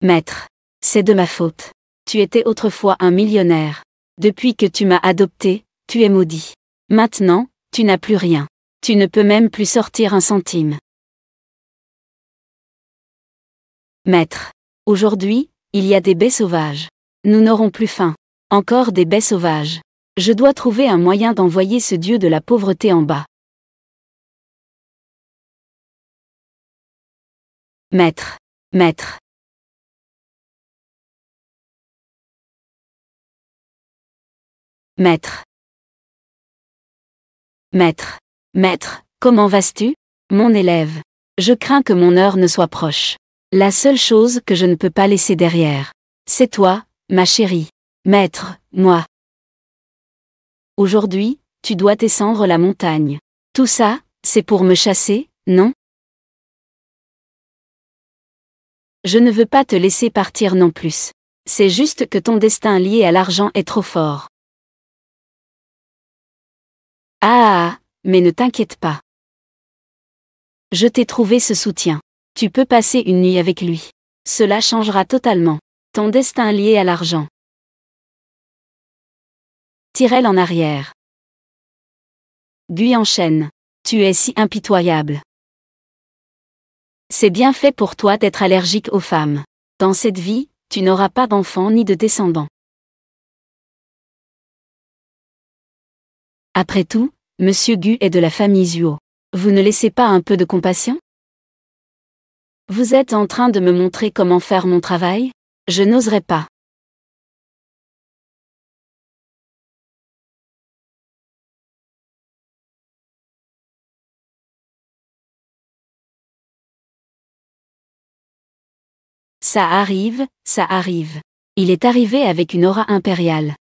Maître. C'est de ma faute. Tu étais autrefois un millionnaire. Depuis que tu m'as adopté, tu es maudit. Maintenant, tu n'as plus rien. Tu ne peux même plus sortir un centime. Maître. Aujourd'hui, il y a des baies sauvages. Nous n'aurons plus faim. Encore des baies sauvages. Je dois trouver un moyen d'envoyer ce dieu de la pauvreté en bas. Maître. Maître. Maître. Maître. Maître, comment vas-tu? Mon élève. Je crains que mon heure ne soit proche. La seule chose que je ne peux pas laisser derrière, c'est toi, ma chérie. Maître, moi. Aujourd'hui, tu dois descendre la montagne. Tout ça, c'est pour me chasser, non? Je ne veux pas te laisser partir non plus. C'est juste que ton destin lié à l'argent est trop fort. Ah, mais ne t'inquiète pas. Je t'ai trouvé ce soutien. Tu peux passer une nuit avec lui. Cela changera totalement ton destin lié à l'argent. Tire-elle en arrière. Guy enchaîne. Tu es si impitoyable. C'est bien fait pour toi d'être allergique aux femmes. Dans cette vie, tu n'auras pas d'enfants ni de descendants. Après tout, Monsieur Gu est de la famille Zuo. Vous ne laissez pas un peu de compassion? Vous êtes en train de me montrer comment faire mon travail? Je n'oserais pas. Ça arrive, ça arrive. Il est arrivé avec une aura impériale.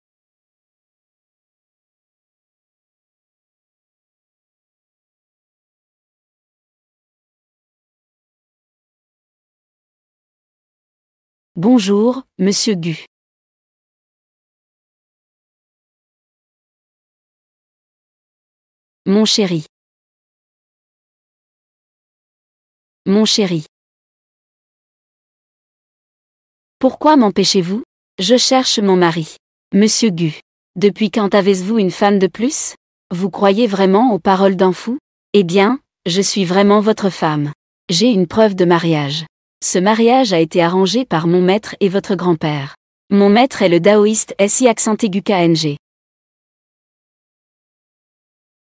Bonjour, Monsieur Gu. Mon chéri. Mon chéri. Pourquoi m'empêchez-vous? Je cherche mon mari. Monsieur Gu. Depuis quand avez-vous une femme de plus? Vous croyez vraiment aux paroles d'un fou? Eh bien, je suis vraiment votre femme. J'ai une preuve de mariage. Ce mariage a été arrangé par mon maître et votre grand-père. Mon maître est le taoïste SI accent aigu KNG.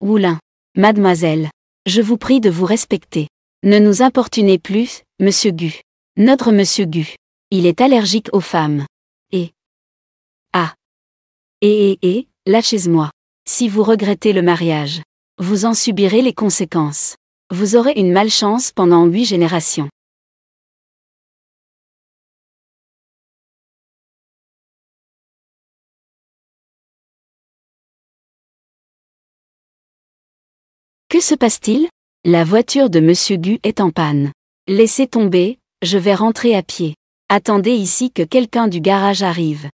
Oulin. Mademoiselle. Je vous prie de vous respecter. Ne nous importunez plus, Monsieur Gu. Notre Monsieur Gu. Il est allergique aux femmes. Et. Ah. Lâchez-moi. Si vous regrettez le mariage, vous en subirez les conséquences. Vous aurez une malchance pendant 8 générations. Que se passe-t-il? La voiture de Monsieur Gu est en panne. Laissez tomber, je vais rentrer à pied. Attendez ici que quelqu'un du garage arrive.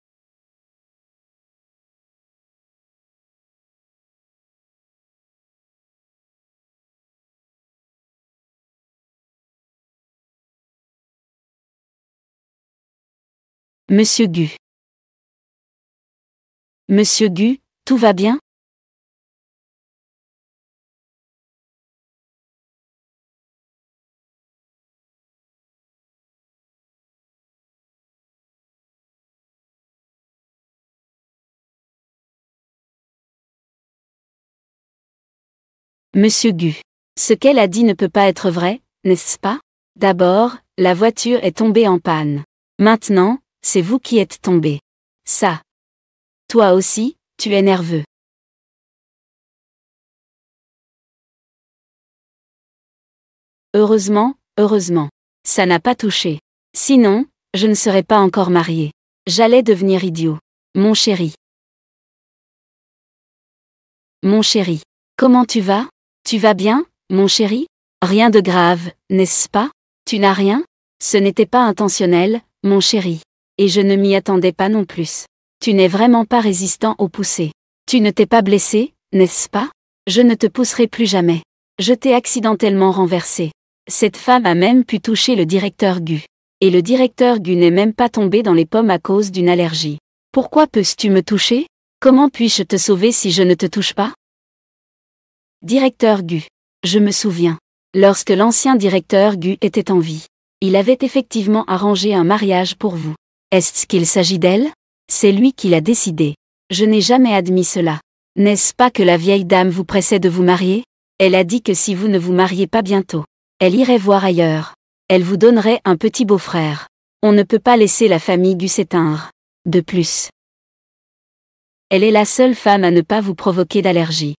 Monsieur Gu. Monsieur Gu, tout va bien? Monsieur Gu. Ce qu'elle a dit ne peut pas être vrai, n'est-ce pas? D'abord, la voiture est tombée en panne. Maintenant, c'est vous qui êtes tombé. Ça. Toi aussi, tu es nerveux. Heureusement, ça n'a pas touché. Sinon, je ne serais pas encore mariée. J'allais devenir idiot. Mon chéri. Mon chéri. Comment tu vas? Tu vas bien, mon chéri? Rien de grave, n'est-ce pas? Tu n'as rien? Ce n'était pas intentionnel, mon chéri. Et je ne m'y attendais pas non plus. Tu n'es vraiment pas résistant aux poussées. Tu ne t'es pas blessé, n'est-ce pas? Je ne te pousserai plus jamais. Je t'ai accidentellement renversé. Cette femme a même pu toucher le directeur Gu. Et le directeur Gu n'est même pas tombé dans les pommes à cause d'une allergie. Pourquoi peux-tu me toucher? Comment puis-je te sauver si je ne te touche pas? Directeur Gu. Je me souviens. Lorsque l'ancien directeur Gu était en vie, il avait effectivement arrangé un mariage pour vous. Est-ce qu'il s'agit d'elle? C'est lui qui l'a décidé. Je n'ai jamais admis cela. N'est-ce pas que la vieille dame vous pressait de vous marier? Elle a dit que si vous ne vous mariez pas bientôt, elle irait voir ailleurs. Elle vous donnerait un petit beau-frère. On ne peut pas laisser la famille Gu s'éteindre. De plus, elle est la seule femme à ne pas vous provoquer d'allergie.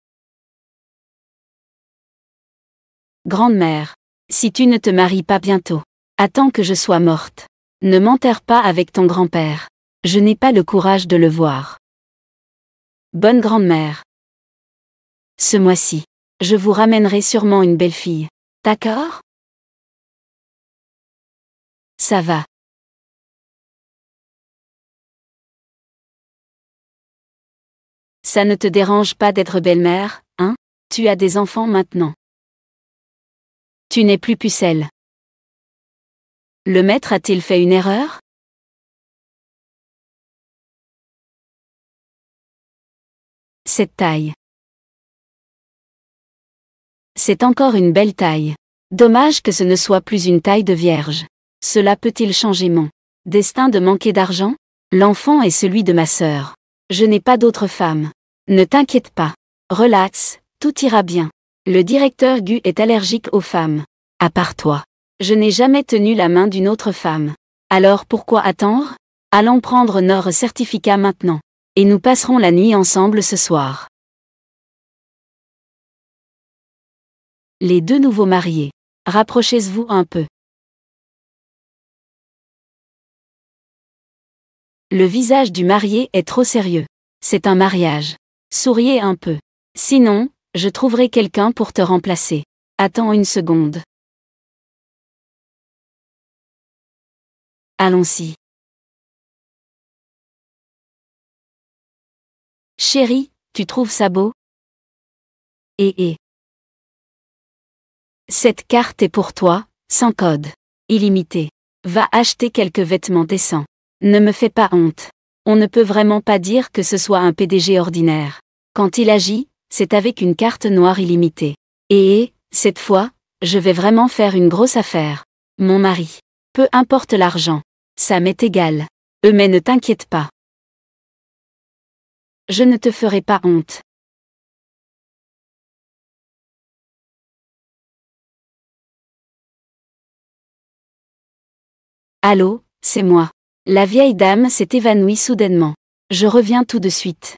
Grande-mère, si tu ne te maries pas bientôt, attends que je sois morte. Ne m'enterre pas avec ton grand-père. Je n'ai pas le courage de le voir. Bonne grand-mère. Ce mois-ci, je vous ramènerai sûrement une belle fille. D'accord? Ça va. Ça ne te dérange pas d'être belle-mère, hein? Tu as des enfants maintenant. Tu n'es plus pucelle. Le maître a-t-il fait une erreur? Cette taille. C'est encore une belle taille. Dommage que ce ne soit plus une taille de vierge. Cela peut-il changer mon destin de manquer d'argent? L'enfant est celui de ma sœur. Je n'ai pas d'autre femme. Ne t'inquiète pas. Relax, tout ira bien. Le directeur Gu est allergique aux femmes. À part toi. Je n'ai jamais tenu la main d'une autre femme. Alors pourquoi attendre? Allons prendre notre certificat maintenant. Et nous passerons la nuit ensemble ce soir. Les deux nouveaux mariés. Rapprochez-vous un peu. Le visage du marié est trop sérieux. C'est un mariage. Souriez un peu. Sinon, je trouverai quelqu'un pour te remplacer. Attends une seconde. Allons-y. Chérie, tu trouves ça beau? Cette carte est pour toi, sans code. Illimité. Va acheter quelques vêtements décents. Ne me fais pas honte. On ne peut vraiment pas dire que ce soit un PDG ordinaire. Quand il agit, c'est avec une carte noire illimitée. Cette fois, je vais vraiment faire une grosse affaire. Mon mari. Peu importe l'argent. Ça m'est égal. Mais ne t'inquiète pas. Je ne te ferai pas honte. Allô, c'est moi. La vieille dame s'est évanouie soudainement. Je reviens tout de suite.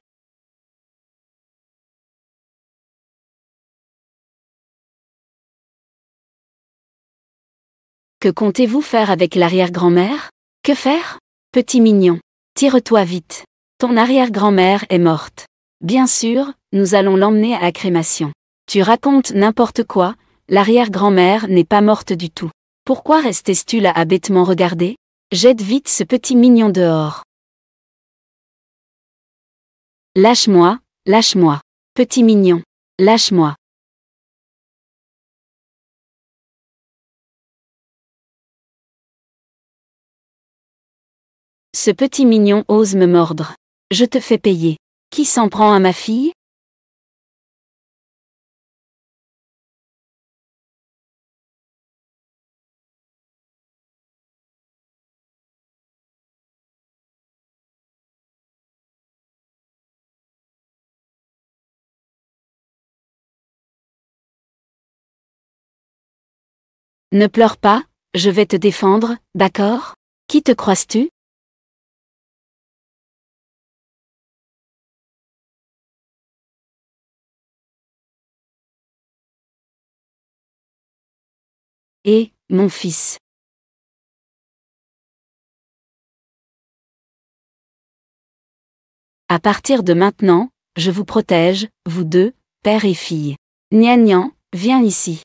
Que comptez-vous faire avec l'arrière-grand-mère? Que faire? Petit mignon. Tire-toi vite. Ton arrière-grand-mère est morte. Bien sûr, nous allons l'emmener à la crémation. Tu racontes n'importe quoi, l'arrière-grand-mère n'est pas morte du tout. Pourquoi restais-tu là à bêtement regarder? Jette vite ce petit mignon dehors. Lâche-moi, lâche-moi. Petit mignon, lâche-moi. Ce petit mignon ose me mordre. Je te fais payer. Qui s'en prend à ma fille? Ne pleure pas, je vais te défendre, d'accord? Qui te croises-tu? Mon fils. À partir de maintenant, je vous protège, vous deux, père et fille. Nian Nian, viens ici.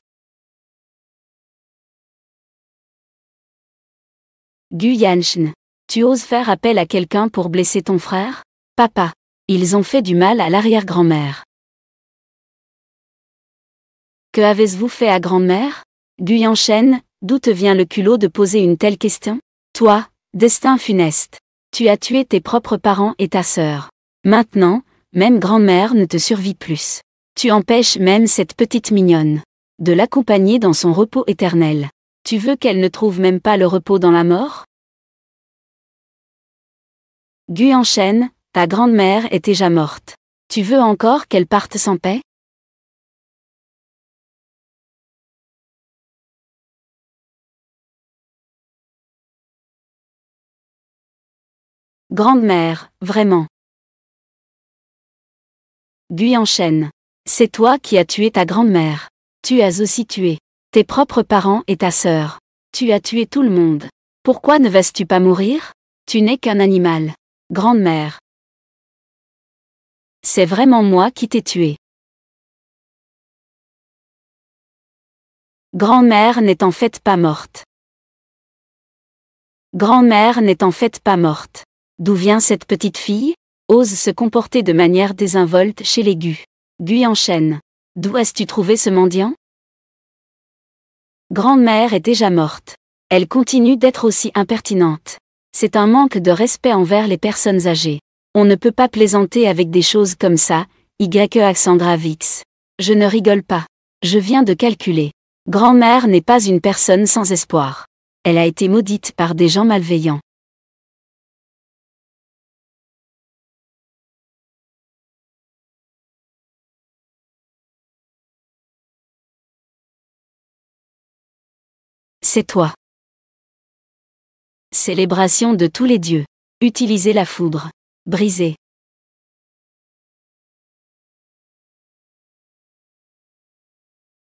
Gu Yanchen. Tu oses faire appel à quelqu'un pour blesser ton frère? Papa. Ils ont fait du mal à l'arrière-grand-mère. Que avez-vous fait à grand-mère? Gu Yanchen, d'où te vient le culot de poser une telle question? Toi, destin funeste. Tu as tué tes propres parents et ta sœur. Maintenant, même grand-mère ne te survit plus. Tu empêches même cette petite mignonne de l'accompagner dans son repos éternel. Tu veux qu'elle ne trouve même pas le repos dans la mort? Gu enchaîne, ta grand-mère est déjà morte. Tu veux encore qu'elle parte sans paix? Grande-mère, vraiment. Gu enchaîne. C'est toi qui as tué ta grand-mère. Tu as aussi tué tes propres parents et ta sœur. Tu as tué tout le monde. Pourquoi ne vas-tu pas mourir? Tu n'es qu'un animal. Grande-mère. C'est vraiment moi qui t'ai tué. Grand-mère n'est en fait pas morte. Grand-mère n'est en fait pas morte. D'où vient cette petite fille? Ose se comporter de manière désinvolte chez les Gu. Gu enchaîne. D'où as-tu trouvé ce mendiant? Grand-mère est déjà morte. Elle continue d'être aussi impertinente. C'est un manque de respect envers les personnes âgées. On ne peut pas plaisanter avec des choses comme ça, accent grave X. Je ne rigole pas. Je viens de calculer. Grand-mère n'est pas une personne sans espoir. Elle a été maudite par des gens malveillants. C'est toi. Célébration de tous les dieux. Utilisez la foudre. Brisez.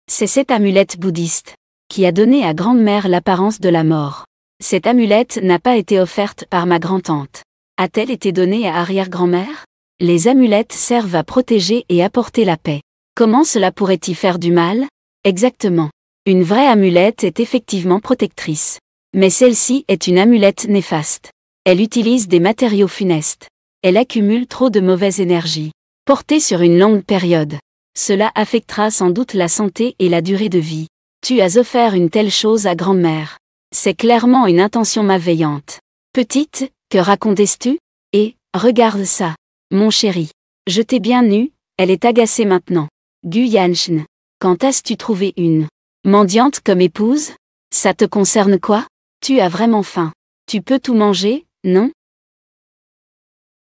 C'est cette amulette bouddhiste qui a donné à grand-mère l'apparence de la mort. Cette amulette n'a pas été offerte par ma grand-tante. A-t-elle été donnée à arrière-grand-mère? Les amulettes servent à protéger et apporter la paix. Comment cela pourrait-y faire du mal? Exactement. Une vraie amulette est effectivement protectrice. Mais celle-ci est une amulette néfaste. Elle utilise des matériaux funestes. Elle accumule trop de mauvaise énergie. Portée sur une longue période. Cela affectera sans doute la santé et la durée de vie. Tu as offert une telle chose à grand-mère. C'est clairement une intention malveillante. Petite, que racontes-tu? Et, regarde ça. Mon chéri. Je t'ai bien eu, elle est agacée maintenant. Gu Yanchen. Quand as-tu trouvé une mendiante comme épouse? Ça te concerne quoi? Tu as vraiment faim. Tu peux tout manger, non?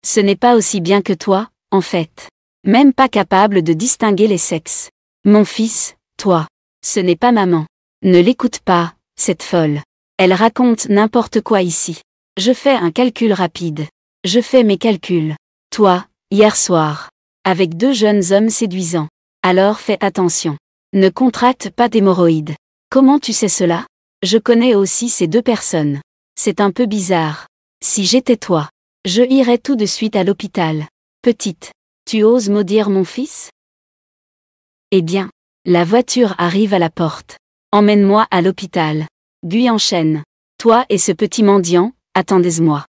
Ce n'est pas aussi bien que toi, en fait. Même pas capable de distinguer les sexes. Mon fils, toi. Ce n'est pas maman. Ne l'écoute pas, cette folle. Elle raconte n'importe quoi ici. Je fais un calcul rapide. Je fais mes calculs. Toi, hier soir. Avec 2 jeunes hommes séduisants. Alors fais attention. Ne contracte pas d'hémorroïdes. Comment tu sais cela? Je connais aussi ces 2 personnes. C'est un peu bizarre. Si j'étais toi, je irais tout de suite à l'hôpital. Petite, tu oses maudire mon fils? Eh bien, la voiture arrive à la porte. Emmène-moi à l'hôpital. Gu enchaîne. Toi et ce petit mendiant, attendez-moi.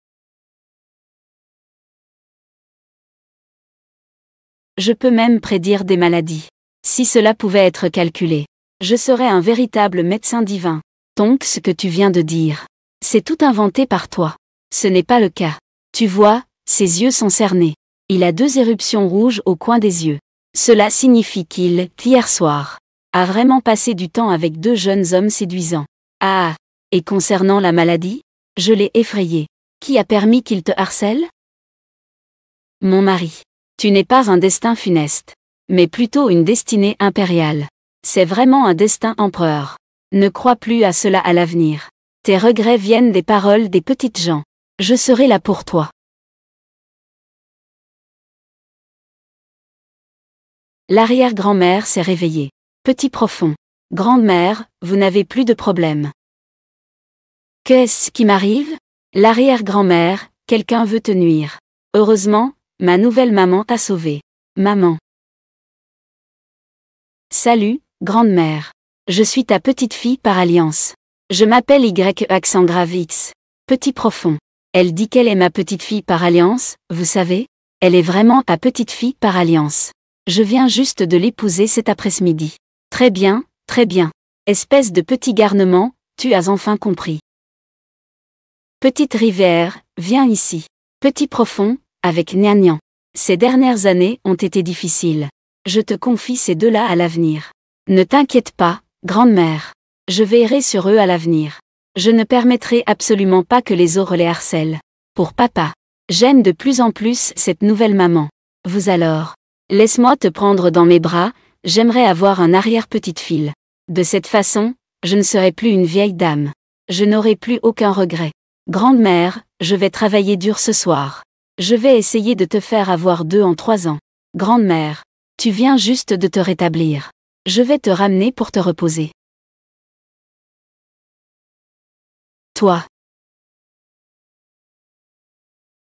Je peux même prédire des maladies. Si cela pouvait être calculé, je serais un véritable médecin divin. Donc ce que tu viens de dire, c'est tout inventé par toi. Ce n'est pas le cas. Tu vois, ses yeux sont cernés. Il a 2 éruptions rouges au coin des yeux. Cela signifie qu'il, hier soir, a vraiment passé du temps avec 2 jeunes hommes séduisants. Ah, et concernant la maladie, je l'ai effrayé. Qui a permis qu'il te harcèle? Mon mari. Tu n'es pas un destin funeste, mais plutôt une destinée impériale. C'est vraiment un destin empereur. Ne crois plus à cela à l'avenir. Tes regrets viennent des paroles des petites gens. Je serai là pour toi. L'arrière-grand-mère s'est réveillée. Petit profond. Grand-mère, vous n'avez plus de problème. Qu'est-ce qui m'arrive? L'arrière-grand-mère, quelqu'un veut te nuire. Heureusement, ma nouvelle maman t'a sauvé. Maman. Salut, grand-mère. Je suis ta petite fille par alliance. Je m'appelle accent grave X. Petit profond. Elle dit qu'elle est ma petite fille par alliance, vous savez? Elle est vraiment ta petite fille par alliance. Je viens juste de l'épouser cet après-midi. Très bien, très bien. Espèce de petit garnement, tu as enfin compris. Petite rivière, viens ici. Petit profond, avec gnangnan. Ces dernières années ont été difficiles. Je te confie ces deux-là à l'avenir. Ne t'inquiète pas, grande-mère. Je veillerai sur eux à l'avenir. Je ne permettrai absolument pas que les autres les harcèlent. Pour papa. J'aime de plus en plus cette nouvelle maman. Vous alors. Laisse-moi te prendre dans mes bras, j'aimerais avoir un arrière-petite-fille. De cette façon, je ne serai plus une vieille dame. Je n'aurai plus aucun regret. Grande-mère, je vais travailler dur ce soir. Je vais essayer de te faire avoir 2 en 3 ans. Grande-mère, tu viens juste de te rétablir. Je vais te ramener pour te reposer. Toi.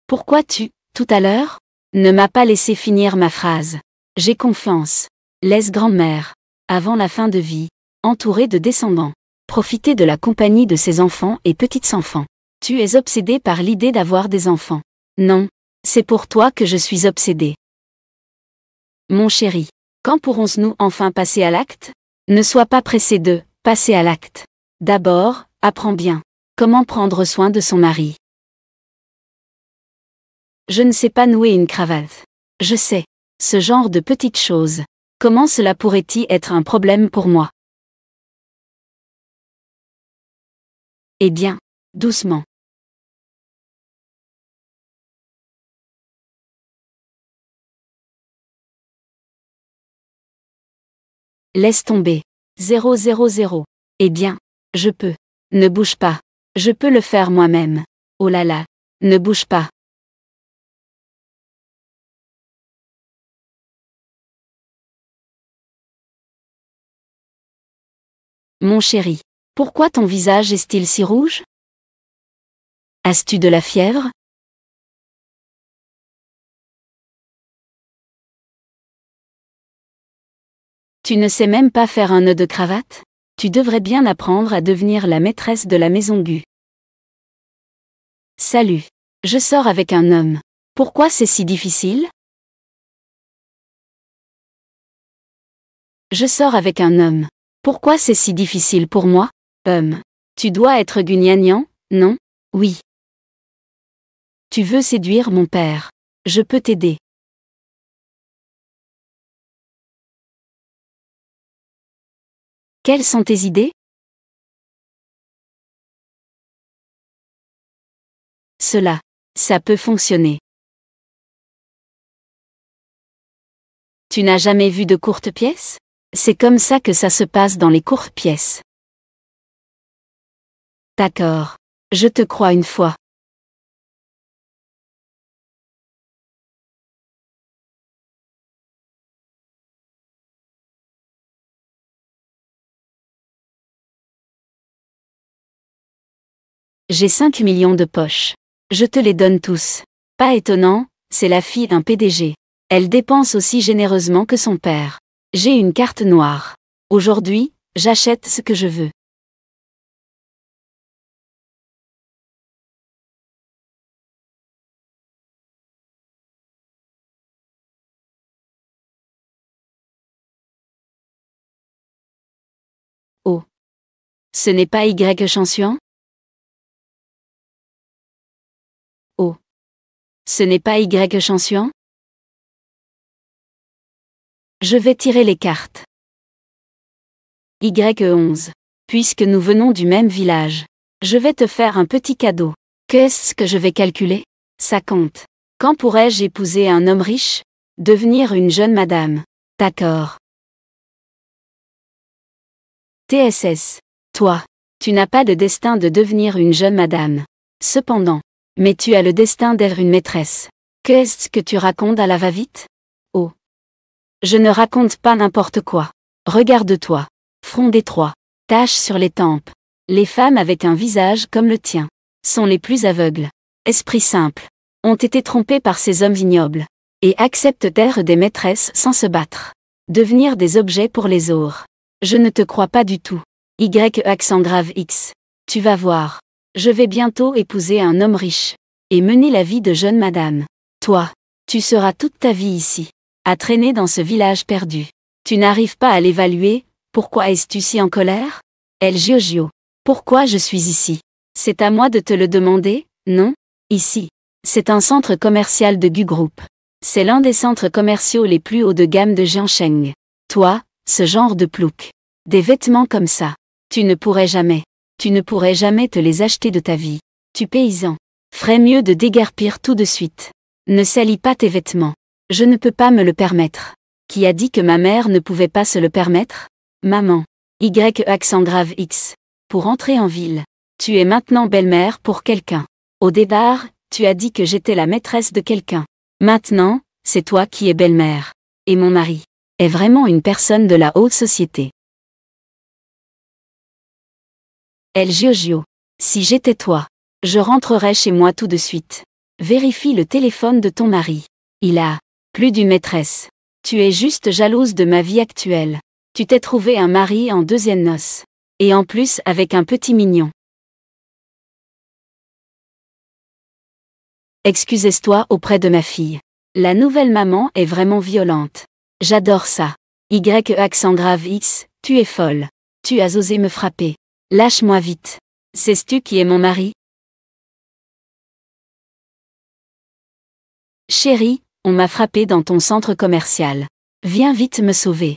Pourquoi tout à l'heure, ne m'as pas laissé finir ma phrase. J'ai confiance. Laisse grand-mère, avant la fin de vie, entourée de descendants, profiter de la compagnie de ses enfants et petits-enfants. Tu es obsédé par l'idée d'avoir des enfants. Non, c'est pour toi que je suis obsédée. Mon chéri, quand pourrons-nous enfin passer à l'acte? Ne sois pas pressé de passer à l'acte. D'abord, apprends bien comment prendre soin de son mari. Je ne sais pas nouer une cravate. Je sais. Ce genre de petites choses. Comment cela pourrait-il être un problème pour moi? Eh bien, doucement. Laisse tomber. 000. Eh bien, je peux. Ne bouge pas. Je peux le faire moi-même. Oh là là. Ne bouge pas. Mon chéri. Pourquoi ton visage est-il si rouge? As-tu de la fièvre? Tu ne sais même pas faire un nœud de cravate? Tu devrais bien apprendre à devenir la maîtresse de la maison Gu. Salut. Je sors avec un homme. Pourquoi c'est si difficile? Je sors avec un homme. Pourquoi c'est si difficile pour moi? Tu dois être guignagnan, non? Oui. Tu veux séduire mon père. Je peux t'aider. Quelles sont tes idées? Ça peut fonctionner. Tu n'as jamais vu de courtes pièces? C'est comme ça que ça se passe dans les courtes pièces. D'accord. Je te crois une fois. J'ai 5 millions de poches. Je te les donne tous. Pas étonnant, c'est la fille d'un PDG. Elle dépense aussi généreusement que son père. J'ai une carte noire. Aujourd'hui, j'achète ce que je veux. Oh. Ce n'est pas Y Chansuan? Oh. Ce n'est pas Y Chansuan? Je vais tirer les cartes. Y11. Puisque nous venons du même village. Je vais te faire un petit cadeau. Qu'est-ce que je vais calculer? Ça compte. Quand pourrais-je épouser un homme riche? Devenir une jeune madame. D'accord. TSS. Toi. Tu n'as pas de destin de devenir une jeune madame. Cependant. Mais tu as le destin d'être une maîtresse. Qu'est-ce que tu racontes à la va-vite? Oh. Je ne raconte pas n'importe quoi. Regarde-toi. Front d'étroit. Taches sur les tempes. Les femmes avec un visage comme le tien sont les plus aveugles. Esprit simple. Ont été trompées par ces hommes ignobles. Et acceptent d'être des maîtresses sans se battre. Devenir des objets pour les autres. Je ne te crois pas du tout. Y accent grave X. Tu vas voir. Je vais bientôt épouser un homme riche. Et mener la vie de jeune madame. Toi, tu seras toute ta vie ici. À traîner dans ce village perdu. Tu n'arrives pas à l'évaluer, pourquoi es-tu si en colère? El Giorgio. Pourquoi je suis ici? C'est à moi de te le demander, non? Ici. C'est un centre commercial de Gu Group. C'est l'un des centres commerciaux les plus hauts de gamme de Jiancheng. Toi, ce genre de plouc. Des vêtements comme ça. Tu ne pourrais jamais te les acheter de ta vie. Tu paysan. Ferais mieux de déguerpir tout de suite. Ne salis pas tes vêtements. Je ne peux pas me le permettre. Qui a dit que ma mère ne pouvait pas se le permettre? Maman. Y accent grave X. Pour entrer en ville. Tu es maintenant belle-mère pour quelqu'un. Au départ, tu as dit que j'étais la maîtresse de quelqu'un. Maintenant, c'est toi qui es belle-mère. Et mon mari est vraiment une personne de la haute société. El Giorgio. Si j'étais toi, je rentrerais chez moi tout de suite. Vérifie le téléphone de ton mari. Il a plus d'une maîtresse. Tu es juste jalouse de ma vie actuelle. Tu t'es trouvé un mari en deuxième noces. Et en plus avec un petit mignon. Excusez-toi auprès de ma fille. La nouvelle maman est vraiment violente. J'adore ça. Y accent grave X, tu es folle. Tu as osé me frapper. Lâche-moi vite. Sais-tu qui est mon mari? Chérie, on m'a frappé dans ton centre commercial. Viens vite me sauver.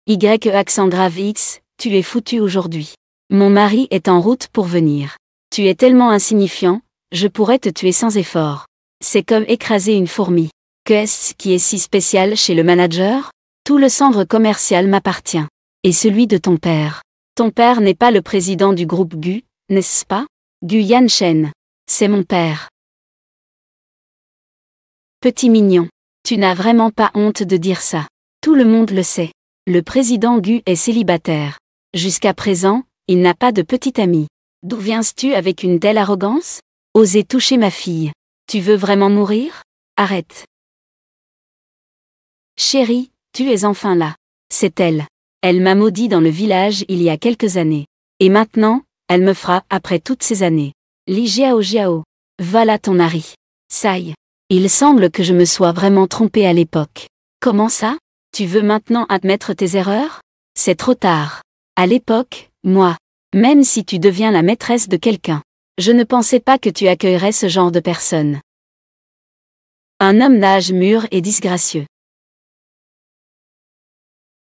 Y accent grave X, tu es foutu aujourd'hui. Mon mari est en route pour venir. Tu es tellement insignifiant, je pourrais te tuer sans effort. C'est comme écraser une fourmi. Qu'est-ce qui est si spécial chez le manager? Tout le centre commercial m'appartient. Et celui de ton père. Ton père n'est pas le président du groupe Gu, n'est-ce pas? Gu Yanshen. C'est mon père. Petit mignon. Tu n'as vraiment pas honte de dire ça. Tout le monde le sait. Le président Gu est célibataire. Jusqu'à présent, il n'a pas de petite amie. D'où viens-tu avec une telle arrogance? Oser toucher ma fille. Tu veux vraiment mourir? Arrête. Chérie, tu es enfin là. C'est elle. Elle m'a maudit dans le village il y a quelques années. Et maintenant, elle me frappe après toutes ces années. Li Jiao Jiao. Voilà ton mari. Ça y est. Il semble que je me sois vraiment trompée à l'époque. Comment ça? Tu veux maintenant admettre tes erreurs? C'est trop tard. À l'époque, moi, même si tu deviens la maîtresse de quelqu'un, je ne pensais pas que tu accueillerais ce genre de personne. Un homme d'âge mûr et disgracieux.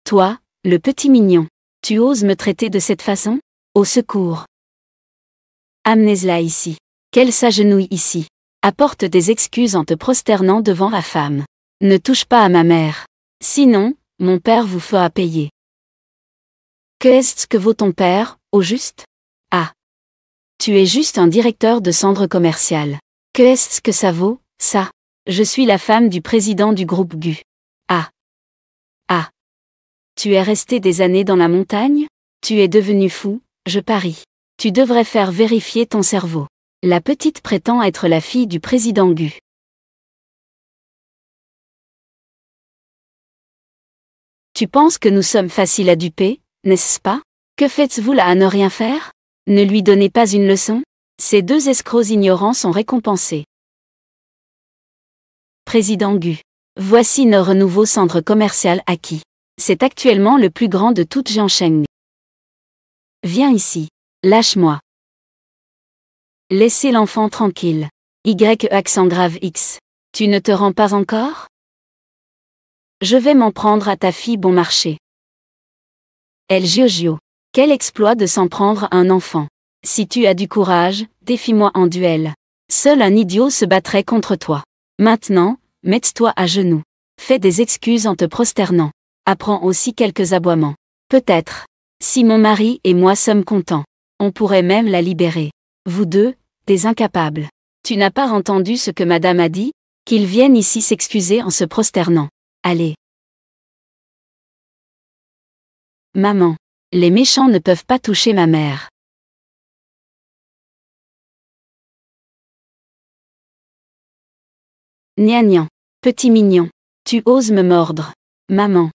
Toi, le petit mignon, tu oses me traiter de cette façon? Au secours. Amenez-la ici. Qu'elle s'agenouille ici. Apporte des excuses en te prosternant devant la femme. Ne touche pas à ma mère. Sinon, mon père vous fera payer. Qu'est-ce que vaut ton père, au juste? Ah. Tu es juste un directeur de centre commercial. Qu'est-ce que ça vaut, ça? Je suis la femme du président du groupe Gu. Ah. Ah. Tu es resté des années dans la montagne? Tu es devenu fou, je parie. Tu devrais faire vérifier ton cerveau. La petite prétend être la fille du président Gu. Tu penses que nous sommes faciles à duper, n'est-ce pas? Que faites-vous là à ne rien faire? Ne lui donnez pas une leçon? Ces deux escrocs ignorants sont récompensés. Président Gu. Voici notre nouveau centre commercial acquis. C'est actuellement le plus grand de toute Jiancheng. Viens ici. Lâche-moi. Laissez l'enfant tranquille. Y accent grave X. Tu ne te rends pas encore? Je vais m'en prendre à ta fille bon marché. El Giorgio. Quel exploit de s'en prendre à un enfant. Si tu as du courage, défie-moi en duel. Seul un idiot se battrait contre toi. Maintenant, mets-toi à genoux. Fais des excuses en te prosternant. Apprends aussi quelques aboiements. Peut-être. Si mon mari et moi sommes contents, on pourrait même la libérer. Vous deux, des incapables. Tu n'as pas entendu ce que madame a dit? Qu'ils viennent ici s'excuser en se prosternant. Allez. Maman. Les méchants ne peuvent pas toucher ma mère. Gnagnan. Petit mignon. Tu oses me mordre. Maman.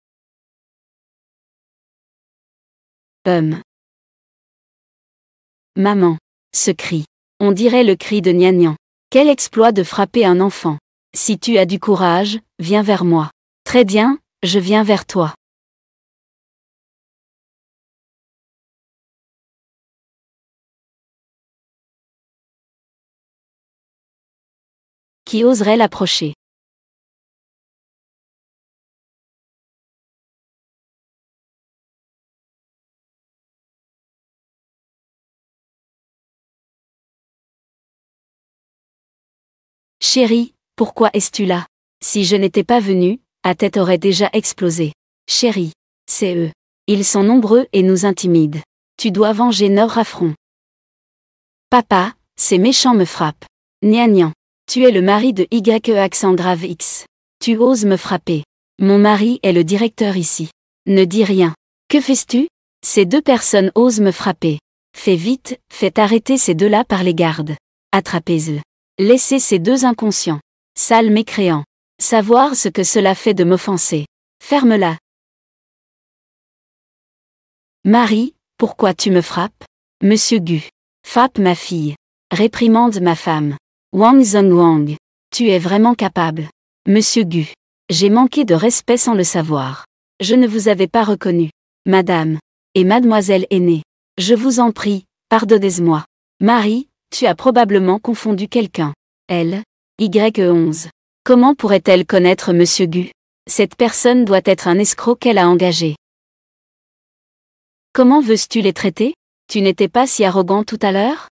Maman. Ce cri. On dirait le cri de Gnagnan. Quel exploit de frapper un enfant. Si tu as du courage, viens vers moi. Très bien, je viens vers toi. Qui oserait l'approcher? Chérie, pourquoi es-tu là? Si je n'étais pas venue, ta tête aurait déjà explosé. Chérie, c'est eux. Ils sont nombreux et nous intimident. Tu dois venger leur affront. Papa, ces méchants me frappent. Gnagnan. Tu es le mari de YE accent grave X. Tu oses me frapper. Mon mari est le directeur ici. Ne dis rien. Que fais-tu? Ces deux personnes osent me frapper. Fais vite, faites arrêter ces deux-là par les gardes. Attrapez-les. Laissez ces deux inconscients. Sales mécréants. Savoir ce que cela fait de m'offenser. Ferme-la. Marie, pourquoi tu me frappes? Monsieur Gu. Frappe ma fille. Réprimande ma femme. Wang Zhongwang. Tu es vraiment capable. Monsieur Gu. J'ai manqué de respect sans le savoir. Je ne vous avais pas reconnu. Madame. Et mademoiselle aînée. Je vous en prie, pardonnez-moi. Marie, tu as probablement confondu quelqu'un. Elle. Y11. Comment pourrait-elle connaître Monsieur Gu? Cette personne doit être un escroc qu'elle a engagé. Comment veux-tu les traiter? Tu n'étais pas si arrogant tout à l'heure?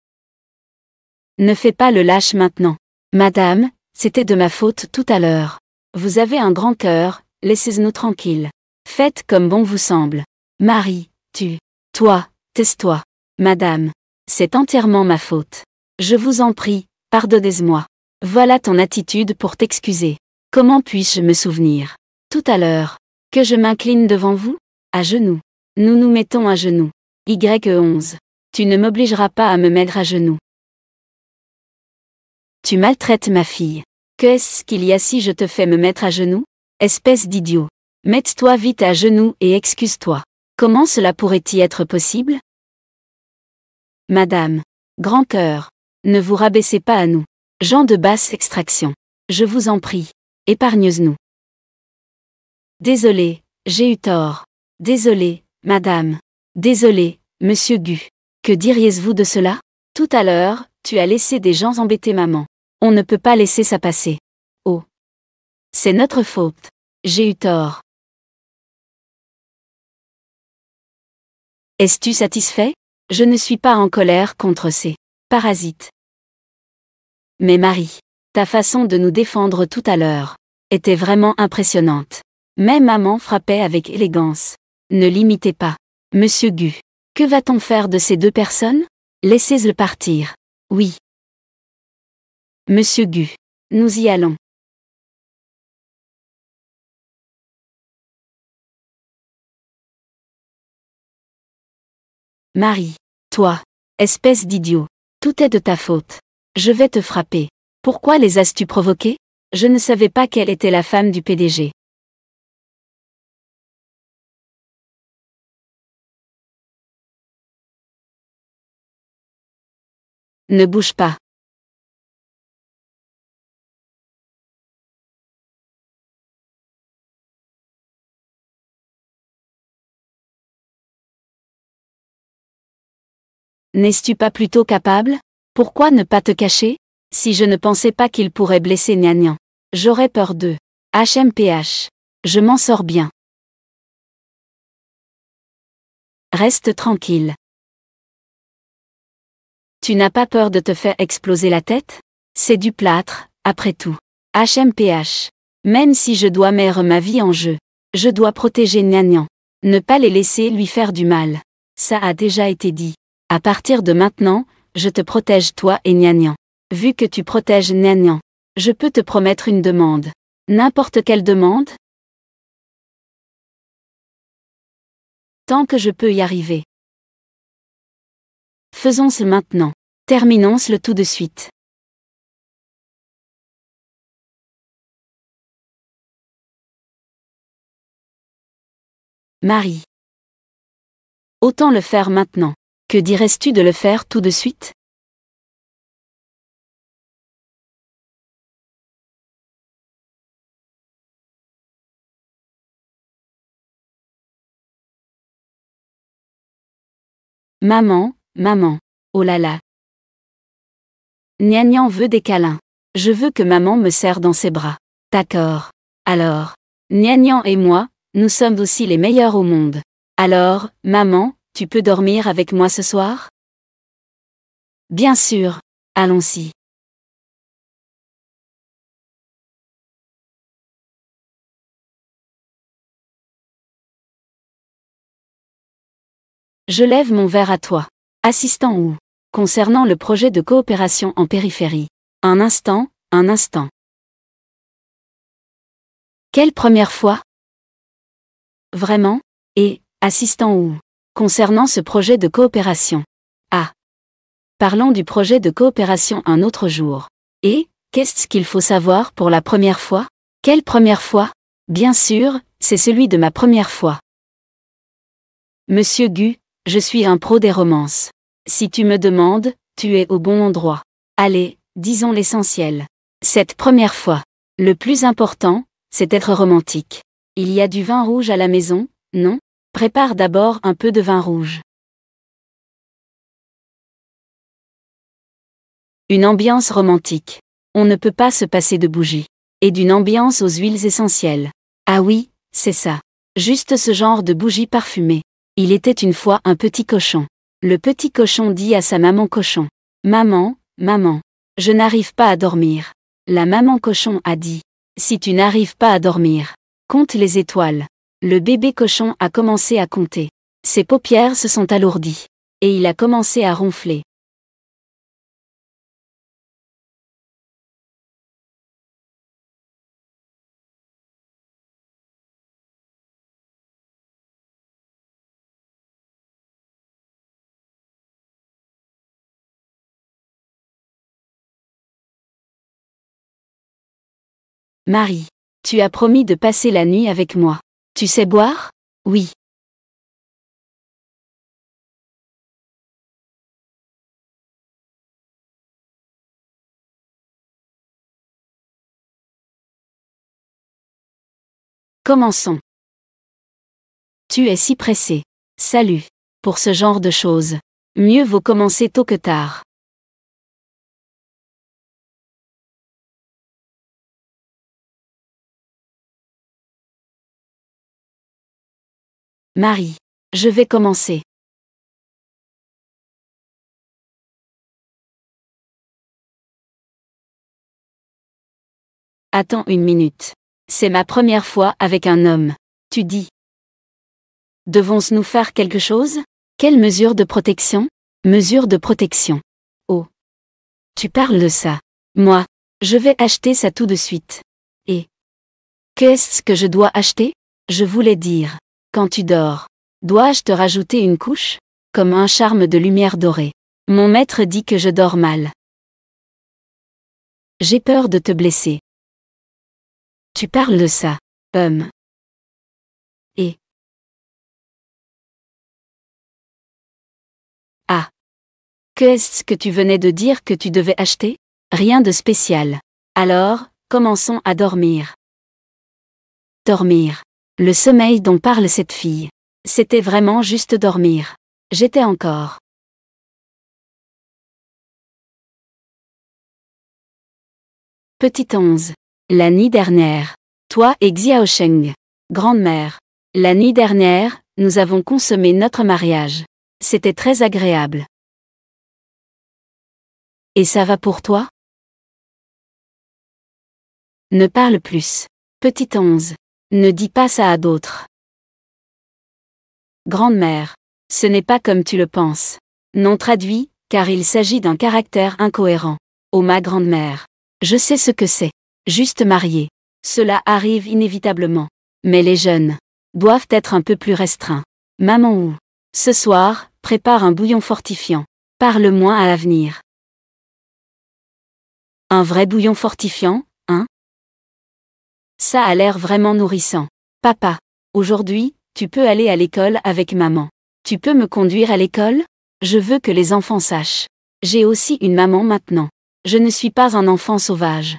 Ne fais pas le lâche maintenant. Madame, c'était de ma faute tout à l'heure. Vous avez un grand cœur, laissez-nous tranquilles. Faites comme bon vous semble. Marie, toi, tais-toi. Madame, c'est entièrement ma faute. Je vous en prie, pardonnez-moi. Voilà ton attitude pour t'excuser. Comment puis-je me souvenir? Tout à l'heure. Que je m'incline devant vous? À genoux. Nous nous mettons à genoux. Y11. Tu ne m'obligeras pas à me mettre à genoux. Tu maltraites ma fille. Qu'est-ce qu'il y a si je te fais me mettre à genoux? Espèce d'idiot. Mets-toi vite à genoux et excuse-toi. Comment cela pourrait-il être possible? Madame. Grand cœur. Ne vous rabaissez pas à nous. Gens de basse extraction. Je vous en prie. Épargne-nous. Désolé, j'ai eu tort. Désolé, madame. Désolé, monsieur Gu. Que diriez-vous de cela? Tout à l'heure, tu as laissé des gens embêter maman. On ne peut pas laisser ça passer. Oh. C'est notre faute. J'ai eu tort. Es-tu satisfait? Je ne suis pas en colère contre ces parasites. Mais Marie, ta façon de nous défendre tout à l'heure était vraiment impressionnante. Même maman frappait avec élégance. Ne l'imitez pas. Monsieur Gu. Que va-t-on faire de ces deux personnes? Laissez-le partir. Oui. Monsieur Gu. Nous y allons. Marie. Toi. Espèce d'idiot. Tout est de ta faute. Je vais te frapper. Pourquoi les as-tu provoqués? Je ne savais pas qu'elle était la femme du PDG. Ne bouge pas. N'es-tu pas plutôt capable? Pourquoi ne pas te cacher? Si je ne pensais pas qu'il pourrait blesser Gnagnan. J'aurais peur d'eux. HMPH. Je m'en sors bien. Reste tranquille. Tu n'as pas peur de te faire exploser la tête? C'est du plâtre, après tout. HMPH. Même si je dois mettre ma vie en jeu, je dois protéger Gnagnan. Ne pas les laisser lui faire du mal. Ça a déjà été dit. À partir de maintenant, je te protège toi et Gnagnan. Vu que tu protèges Gnagnan, je peux te promettre une demande. N'importe quelle demande? Tant que je peux y arriver. Faisons-le maintenant. Terminons-le tout de suite. Marie. Autant le faire maintenant. Que dirais-tu de le faire tout de suite? Maman, maman. Oh là là. Gnagnan veut des câlins. Je veux que maman me serre dans ses bras. D'accord. Alors. Nian et moi, nous sommes aussi les meilleurs au monde. Alors, maman, tu peux dormir avec moi ce soir? Bien sûr. Allons-y. Je lève mon verre à toi. Assistant ou concernant le projet de coopération en périphérie. Un instant, un instant. Quelle première fois? Vraiment? Et, assistant ou concernant ce projet de coopération. Ah. Parlons du projet de coopération un autre jour. Et, qu'est-ce qu'il faut savoir pour la première fois? Quelle première fois? Bien sûr, c'est celui de ma première fois. Monsieur Gu, je suis un pro des romances. Si tu me demandes, tu es au bon endroit. Allez, disons l'essentiel. Cette première fois. Le plus important, c'est d'être romantique. Il y a du vin rouge à la maison, non? Prépare d'abord un peu de vin rouge. Une ambiance romantique. On ne peut pas se passer de bougies. Et d'une ambiance aux huiles essentielles. Ah oui, c'est ça. Juste ce genre de bougie parfumée. Il était une fois un petit cochon. Le petit cochon dit à sa maman cochon. Maman, maman, je n'arrive pas à dormir. La maman cochon a dit. Si tu n'arrives pas à dormir, compte les étoiles. Le bébé cochon a commencé à compter. Ses paupières se sont alourdies. Et il a commencé à ronfler. Marie, tu as promis de passer la nuit avec moi. Tu sais boire? Oui. Commençons. Tu es si pressé. Salut. Pour ce genre de choses. Mieux vaut commencer tôt que tard. Marie. Je vais commencer. Attends une minute. C'est ma première fois avec un homme. Tu dis. Devons-nous faire quelque chose? Quelle mesure de protection? Mesure de protection. Oh. Tu parles de ça. Moi, je vais acheter ça tout de suite. Et qu'est-ce que je dois acheter? Je voulais dire. Quand tu dors, dois-je te rajouter une couche? Comme un charme de lumière dorée. Mon maître dit que je dors mal. J'ai peur de te blesser. Tu parles de ça. Et. Ah. Qu'est-ce que tu venais de dire que tu devais acheter? Rien de spécial. Alors, commençons à dormir. Dormir. Le sommeil dont parle cette fille. C'était vraiment juste dormir. J'étais encore. Petite 11. La nuit dernière. Toi et Xiaosheng. Grande-mère. La nuit dernière, nous avons consommé notre mariage. C'était très agréable. Et ça va pour toi? Ne parle plus. Petite 11. Ne dis pas ça à d'autres. Grande-mère. Ce n'est pas comme tu le penses. Non traduit, car il s'agit d'un caractère incohérent. Oh ma grand-mère. Je sais ce que c'est. Juste marié. Cela arrive inévitablement. Mais les jeunes doivent être un peu plus restreints. Maman ou ce soir, prépare un bouillon fortifiant. Parle moins à l'avenir. Un vrai bouillon fortifiant, hein? Ça a l'air vraiment nourrissant. Papa, aujourd'hui, tu peux aller à l'école avec maman. Tu peux me conduire à l'école? Je veux que les enfants sachent. J'ai aussi une maman maintenant. Je ne suis pas un enfant sauvage.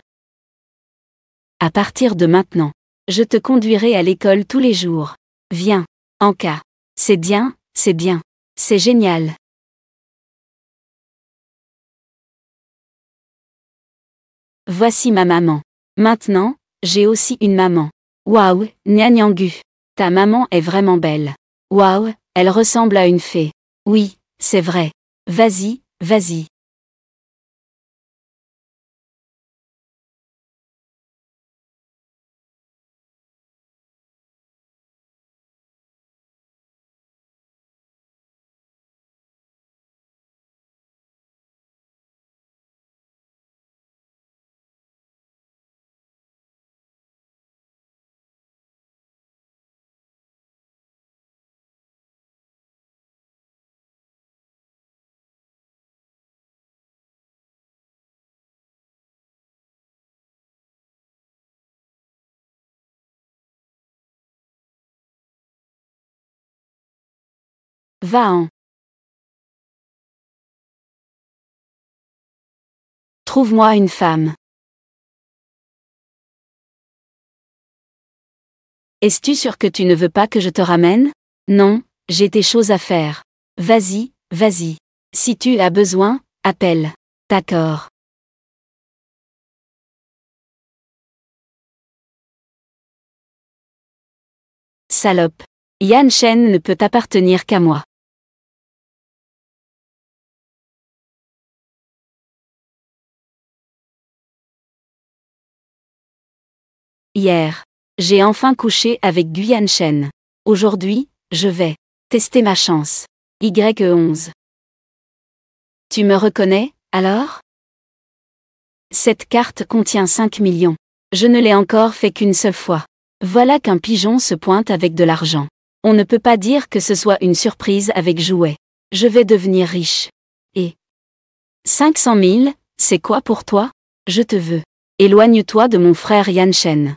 À partir de maintenant, je te conduirai à l'école tous les jours. Viens. Anka. C'est bien, c'est bien. C'est génial. Voici ma maman. Maintenant, j'ai aussi une maman. Waouh, Nyanyangu. Ta maman est vraiment belle. Waouh, elle ressemble à une fée. Oui, c'est vrai. Vas-y, vas-y. Va-en. Trouve-moi une femme. Es-tu sûr que tu ne veux pas que je te ramène? Non, j'ai des choses à faire. Vas-y, vas-y. Si tu as besoin, appelle. D'accord. Salope. Yan Shen ne peut appartenir qu'à moi. Hier, j'ai enfin couché avec Gu Yan Shen. Aujourd'hui, je vais tester ma chance. Y11. Tu me reconnais, alors? Cette carte contient 5 millions. Je ne l'ai encore fait qu'une seule fois. Voilà qu'un pigeon se pointe avec de l'argent. On ne peut pas dire que ce soit une surprise avec jouet. Je vais devenir riche. Et 500 000, c'est quoi pour toi? Je te veux. Éloigne-toi de mon frère Yan Shen.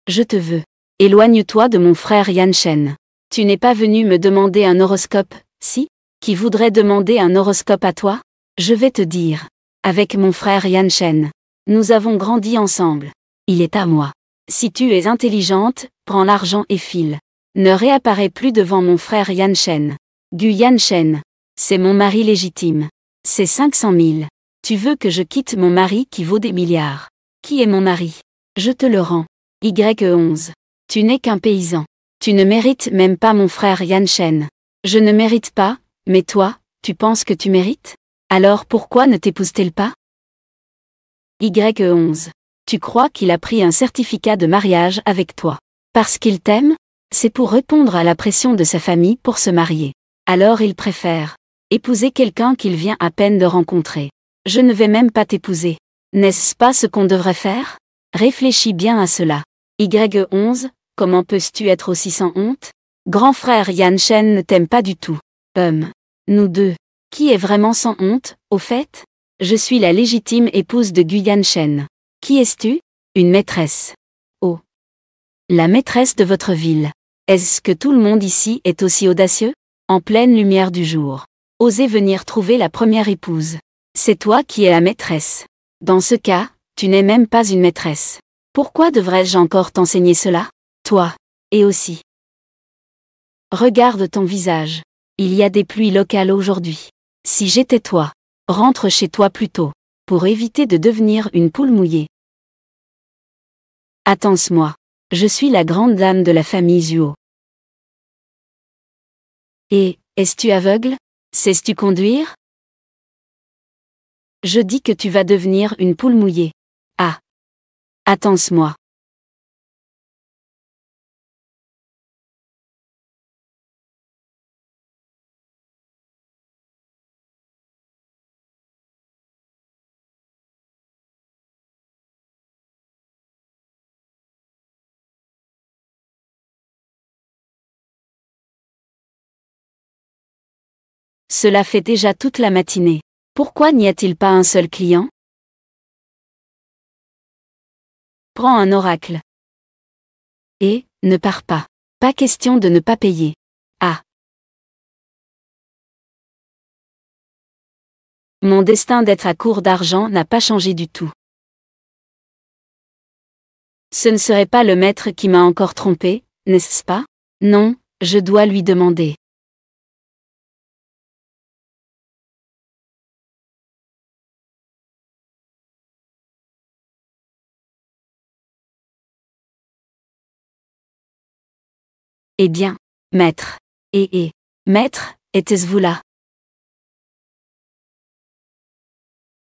Je te veux. Éloigne-toi de mon frère Yan Shen. Tu n'es pas venu me demander un horoscope, si? Qui voudrait demander un horoscope à toi? Je vais te dire. Avec mon frère Yan Shen. Nous avons grandi ensemble. Il est à moi. Si tu es intelligente, prends l'argent et file. Ne réapparais plus devant mon frère Yan Shen. Gu Yan Shen. C'est mon mari légitime. C'est 500 000. Tu veux que je quitte mon mari qui vaut des milliards. Qui est mon mari? Je te le rends. Y11. Tu n'es qu'un paysan. Tu ne mérites même pas mon frère Yan Shen. Je ne mérite pas, mais toi, tu penses que tu mérites? Alors pourquoi ne t'épouse-t-il pas? Y11. Tu crois qu'il a pris un certificat de mariage avec toi? Parce qu'il t'aime? C'est pour répondre à la pression de sa famille pour se marier. Alors il préfère épouser quelqu'un qu'il vient à peine de rencontrer. Je ne vais même pas t'épouser. N'est-ce pas ce qu'on devrait faire? Réfléchis bien à cela. Y11, comment peux-tu être aussi sans honte? Grand frère Yan Shen ne t'aime pas du tout. Nous deux. Qui est vraiment sans honte, au fait? Je suis la légitime épouse de Gu Yan Shen. Qui es-tu? Une maîtresse. Oh. La maîtresse de votre ville. Est-ce que tout le monde ici est aussi audacieux? En pleine lumière du jour. Osez venir trouver la première épouse. C'est toi qui es la maîtresse. Dans ce cas, tu n'es même pas une maîtresse. Pourquoi devrais-je encore t'enseigner cela? Toi. Et aussi. Regarde ton visage. Il y a des pluies locales aujourd'hui. Si j'étais toi, rentre chez toi plus tôt, pour éviter de devenir une poule mouillée. Attends-moi. Je suis la grande dame de la famille Zuo. Et, es-tu aveugle? Sais-tu conduire? Je dis que tu vas devenir une poule mouillée. Ah. Attends-moi. Cela fait déjà toute la matinée. Pourquoi n'y a-t-il pas un seul client? Prends un oracle. Et, ne pars pas. Pas question de ne pas payer. Ah. Mon destin d'être à court d'argent n'a pas changé du tout. Ce ne serait pas le maître qui m'a encore trompé, n'est-ce pas? Non, je dois lui demander. Eh bien, maître. Maître, était-ce vous là?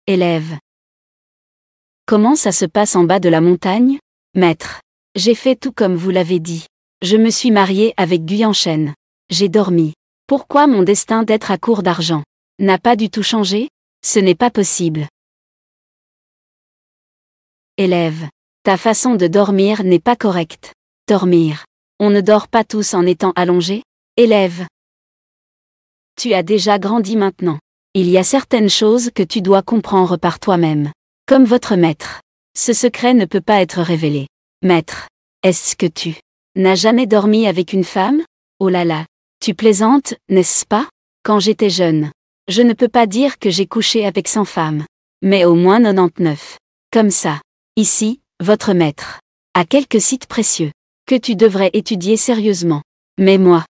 Élève. Comment ça se passe en bas de la montagne? Maître. J'ai fait tout comme vous l'avez dit. Je me suis marié avec Guyanchène. J'ai dormi. Pourquoi mon destin d'être à court d'argent n'a pas du tout changé? Ce n'est pas possible. Élève. Ta façon de dormir n'est pas correcte. Dormir. On ne dort pas tous en étant allongé? Élève. Tu as déjà grandi maintenant. Il y a certaines choses que tu dois comprendre par toi-même. Comme votre maître. Ce secret ne peut pas être révélé. Maître. Est-ce que tu n'as jamais dormi avec une femme? Oh là là. Tu plaisantes, n'est-ce pas? Quand j'étais jeune. Je ne peux pas dire que j'ai couché avec 100 femmes. Mais au moins 99. Comme ça. Ici, votre maître. A quelques sites précieux. Que tu devrais étudier sérieusement. Mais moi.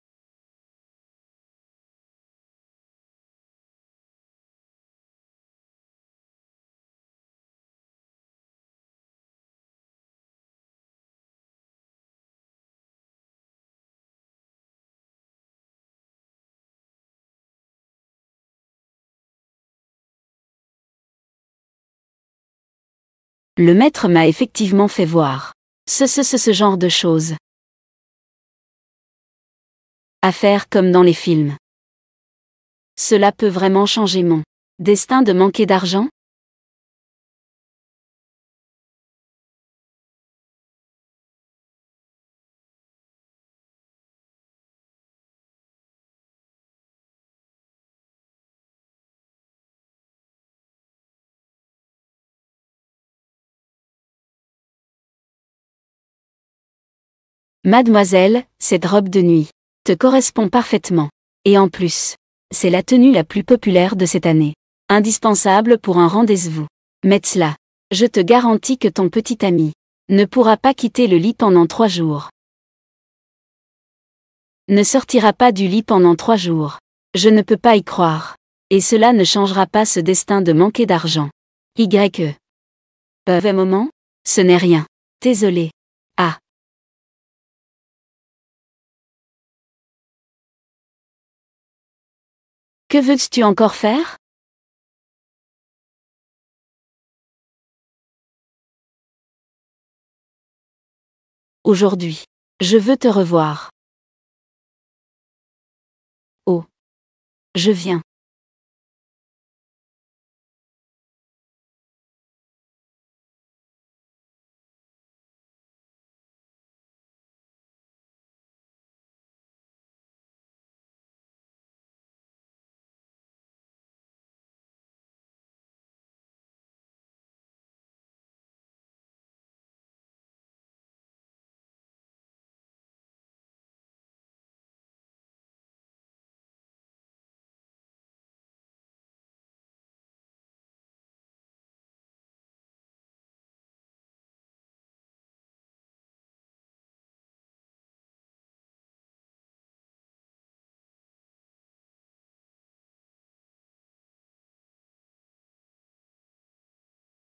Le maître m'a effectivement fait voir. Ce genre de choses. À faire comme dans les films. Cela peut vraiment changer mon destin de manquer d'argent? Mademoiselle, cette robe de nuit te correspond parfaitement. Et en plus, c'est la tenue la plus populaire de cette année. Indispensable pour un rendez-vous. Metzla, je te garantis que ton petit ami ne pourra pas quitter le lit pendant 3 jours. Ne sortira pas du lit pendant 3 jours. Je ne peux pas y croire. Et cela ne changera pas ce destin de manquer d'argent. Y. Mauvais moment? Ce n'est rien. Désolé. Ah. Que veux-tu encore faire? Aujourd'hui. Je veux te revoir. Oh. Je viens.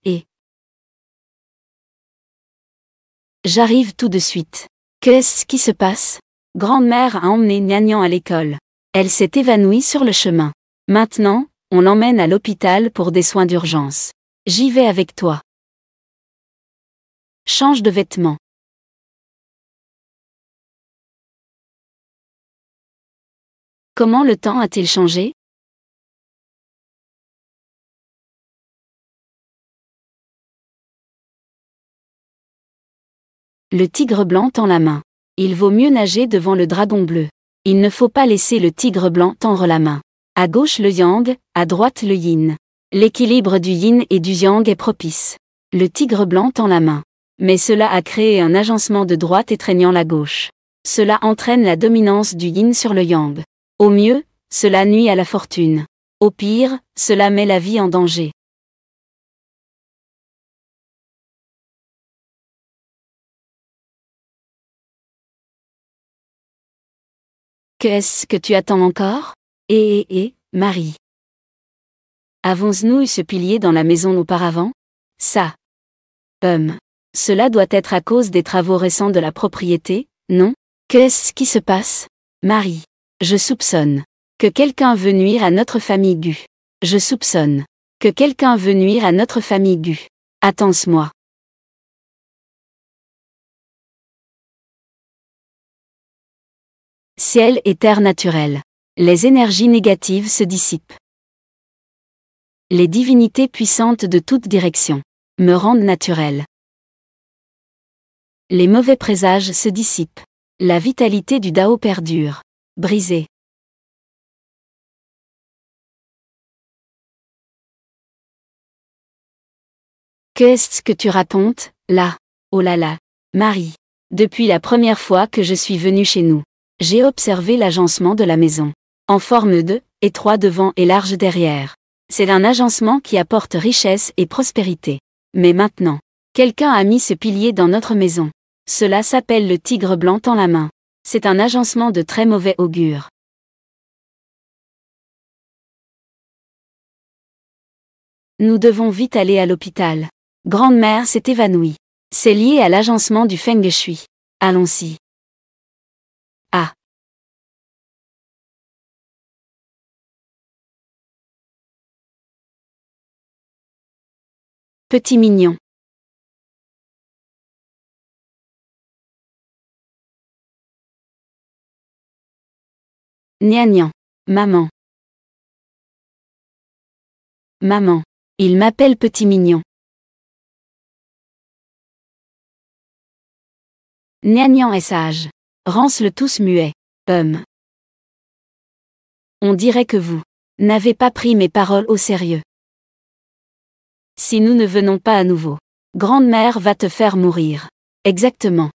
Et. J'arrive tout de suite. Qu'est-ce qui se passe? Grande-mère a emmené Gnagnan à l'école. Elle s'est évanouie sur le chemin. Maintenant, on l'emmène à l'hôpital pour des soins d'urgence. J'y vais avec toi. Change de vêtements. Comment le temps a-t-il changé? Le tigre blanc tend la main. Il vaut mieux nager devant le dragon bleu. Il ne faut pas laisser le tigre blanc tendre la main. À gauche le yang, à droite le yin. L'équilibre du yin et du yang est propice. Le tigre blanc tend la main. Mais cela a créé un agencement de droite étreignant la gauche. Cela entraîne la dominance du yin sur le yang. Au mieux, cela nuit à la fortune. Au pire, cela met la vie en danger. Qu'est-ce que tu attends encore? Marie. Avons-nous eu ce pilier dans la maison auparavant? Ça. Cela doit être à cause des travaux récents de la propriété, non? Qu'est-ce qui se passe? Marie. Je soupçonne que quelqu'un veut nuire à notre famille Gu. Je soupçonne que quelqu'un veut nuire à notre famille Gu. Attends-moi. Ciel et terre naturelle. Les énergies négatives se dissipent. Les divinités puissantes de toute direction me rendent naturel. Les mauvais présages se dissipent. La vitalité du Dao perdure. Brisée. Qu'est-ce que tu racontes, là? Oh là là. Marie. Depuis la première fois que je suis venue chez nous, j'ai observé l'agencement de la maison. En forme de, étroit devant et large derrière. C'est un agencement qui apporte richesse et prospérité. Mais maintenant, quelqu'un a mis ce pilier dans notre maison. Cela s'appelle le tigre blanc en la main. C'est un agencement de très mauvais augure. Nous devons vite aller à l'hôpital. Grande-mère s'est évanouie. C'est lié à l'agencement du Feng Shui. Allons-y. Ah. Petit mignon. Gnagnan. Maman. Maman. Il m'appelle petit mignon. Gnagnan est sage. Rance-le tous muet. On dirait que vous n'avez pas pris mes paroles au sérieux. Si nous ne venons pas à nouveau, Grande-mère va te faire mourir. Exactement.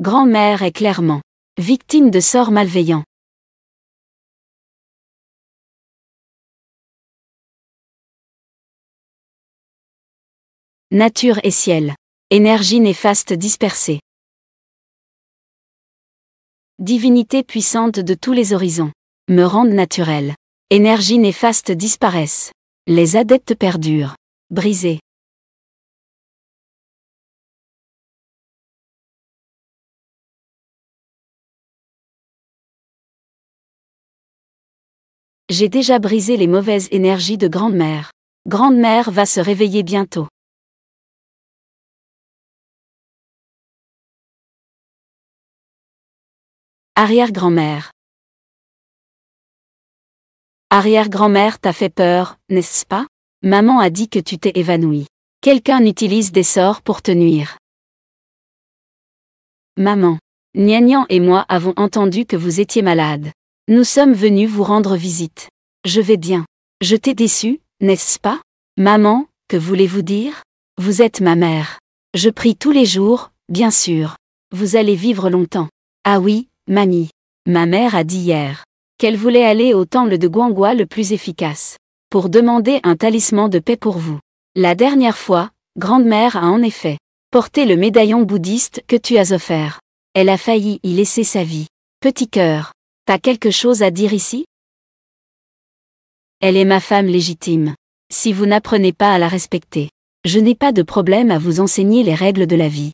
Grand-mère est clairement victime de sorts malveillants. Nature et ciel. Énergie néfaste dispersée. Divinité puissante de tous les horizons. Me rendent naturel. Énergie néfaste disparaissent. Les adeptes perdurent. Brisés. J'ai déjà brisé les mauvaises énergies de Grande-mère. Grande-mère va se réveiller bientôt. Arrière-grand-mère. Arrière-grand-mère t'a fait peur, n'est-ce pas? Maman a dit que tu t'es évanouie. Quelqu'un utilise des sorts pour te nuire. Maman. Gnagnan et moi avons entendu que vous étiez malade. Nous sommes venus vous rendre visite. Je vais bien. Je t'ai déçu, n'est-ce pas? Maman, que voulez-vous dire? Vous êtes ma mère. Je prie tous les jours, bien sûr. Vous allez vivre longtemps. Ah oui, mamie. Ma mère a dit hier qu'elle voulait aller au temple de Guanghua le plus efficace pour demander un talisman de paix pour vous. La dernière fois, Grande-mère a en effet porté le médaillon bouddhiste que tu as offert. Elle a failli y laisser sa vie. Petit cœur, t'as quelque chose à dire ici? Elle est ma femme légitime. Si vous n'apprenez pas à la respecter, je n'ai pas de problème à vous enseigner les règles de la vie.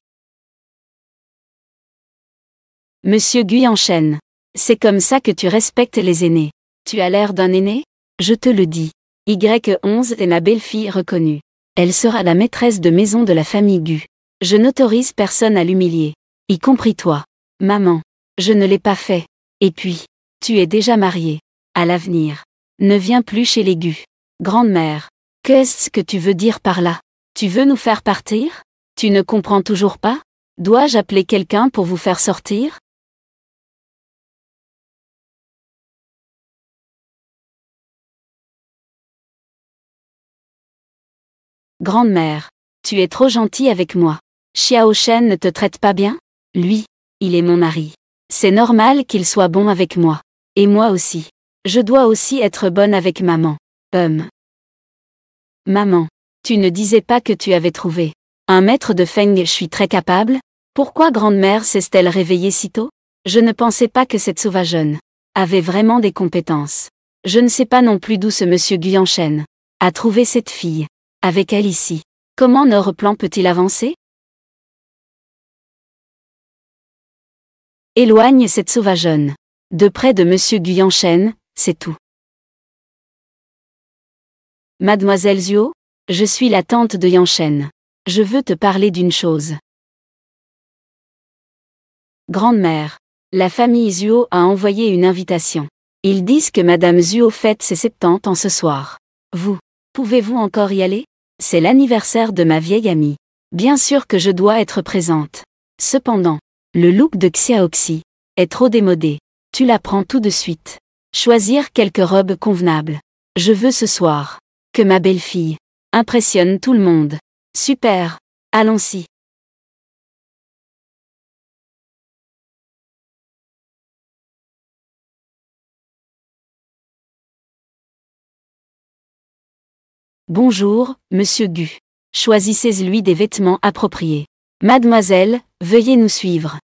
Monsieur Guy enchaîne. C'est comme ça que tu respectes les aînés. Tu as l'air d'un aîné? Je te le dis. Y11 est ma belle-fille reconnue. Elle sera la maîtresse de maison de la famille Gu. Je n'autorise personne à l'humilier. Y compris toi. Maman. Je ne l'ai pas fait. Et puis, tu es déjà mariée. À l'avenir. Ne viens plus chez les Gu. Grande-mère. Qu'est-ce que tu veux dire par là? Tu veux nous faire partir? Tu ne comprends toujours pas? Dois-je appeler quelqu'un pour vous faire sortir? Grande-mère. Tu es trop gentille avec moi. Xiao Shen ne te traite pas bien? Lui, il est mon mari. C'est normal qu'il soit bon avec moi. Et moi aussi. Je dois aussi être bonne avec maman. Maman. Tu ne disais pas que tu avais trouvé un maître de Feng Shui très capable? Pourquoi Grande-mère s'est-elle réveillée si tôt? Je ne pensais pas que cette sauvageonne avait vraiment des compétences. Je ne sais pas non plus d'où ce monsieur Guyanshen a trouvé cette fille. Avec elle ici. Comment notre plan peut-il avancer? Éloigne cette sauvageonne. De près de Monsieur Gu Yanchen, c'est tout. Mademoiselle Zhuo, je suis la tante de Yanchen. Je veux te parler d'une chose. Grande-mère, la famille Zhuo a envoyé une invitation. Ils disent que Madame Zhuo fête ses 70 ans ce soir. Pouvez-vous encore y aller? C'est l'anniversaire de ma vieille amie. Bien sûr que je dois être présente. Cependant, le look de Xiaoxi est trop démodé. Tu l'apprends tout de suite. Choisir quelques robes convenables. Je veux ce soir que ma belle-fille impressionne tout le monde. Super. Allons-y. Bonjour, Monsieur Gu. Choisissez-lui des vêtements appropriés. Mademoiselle, veuillez nous suivre.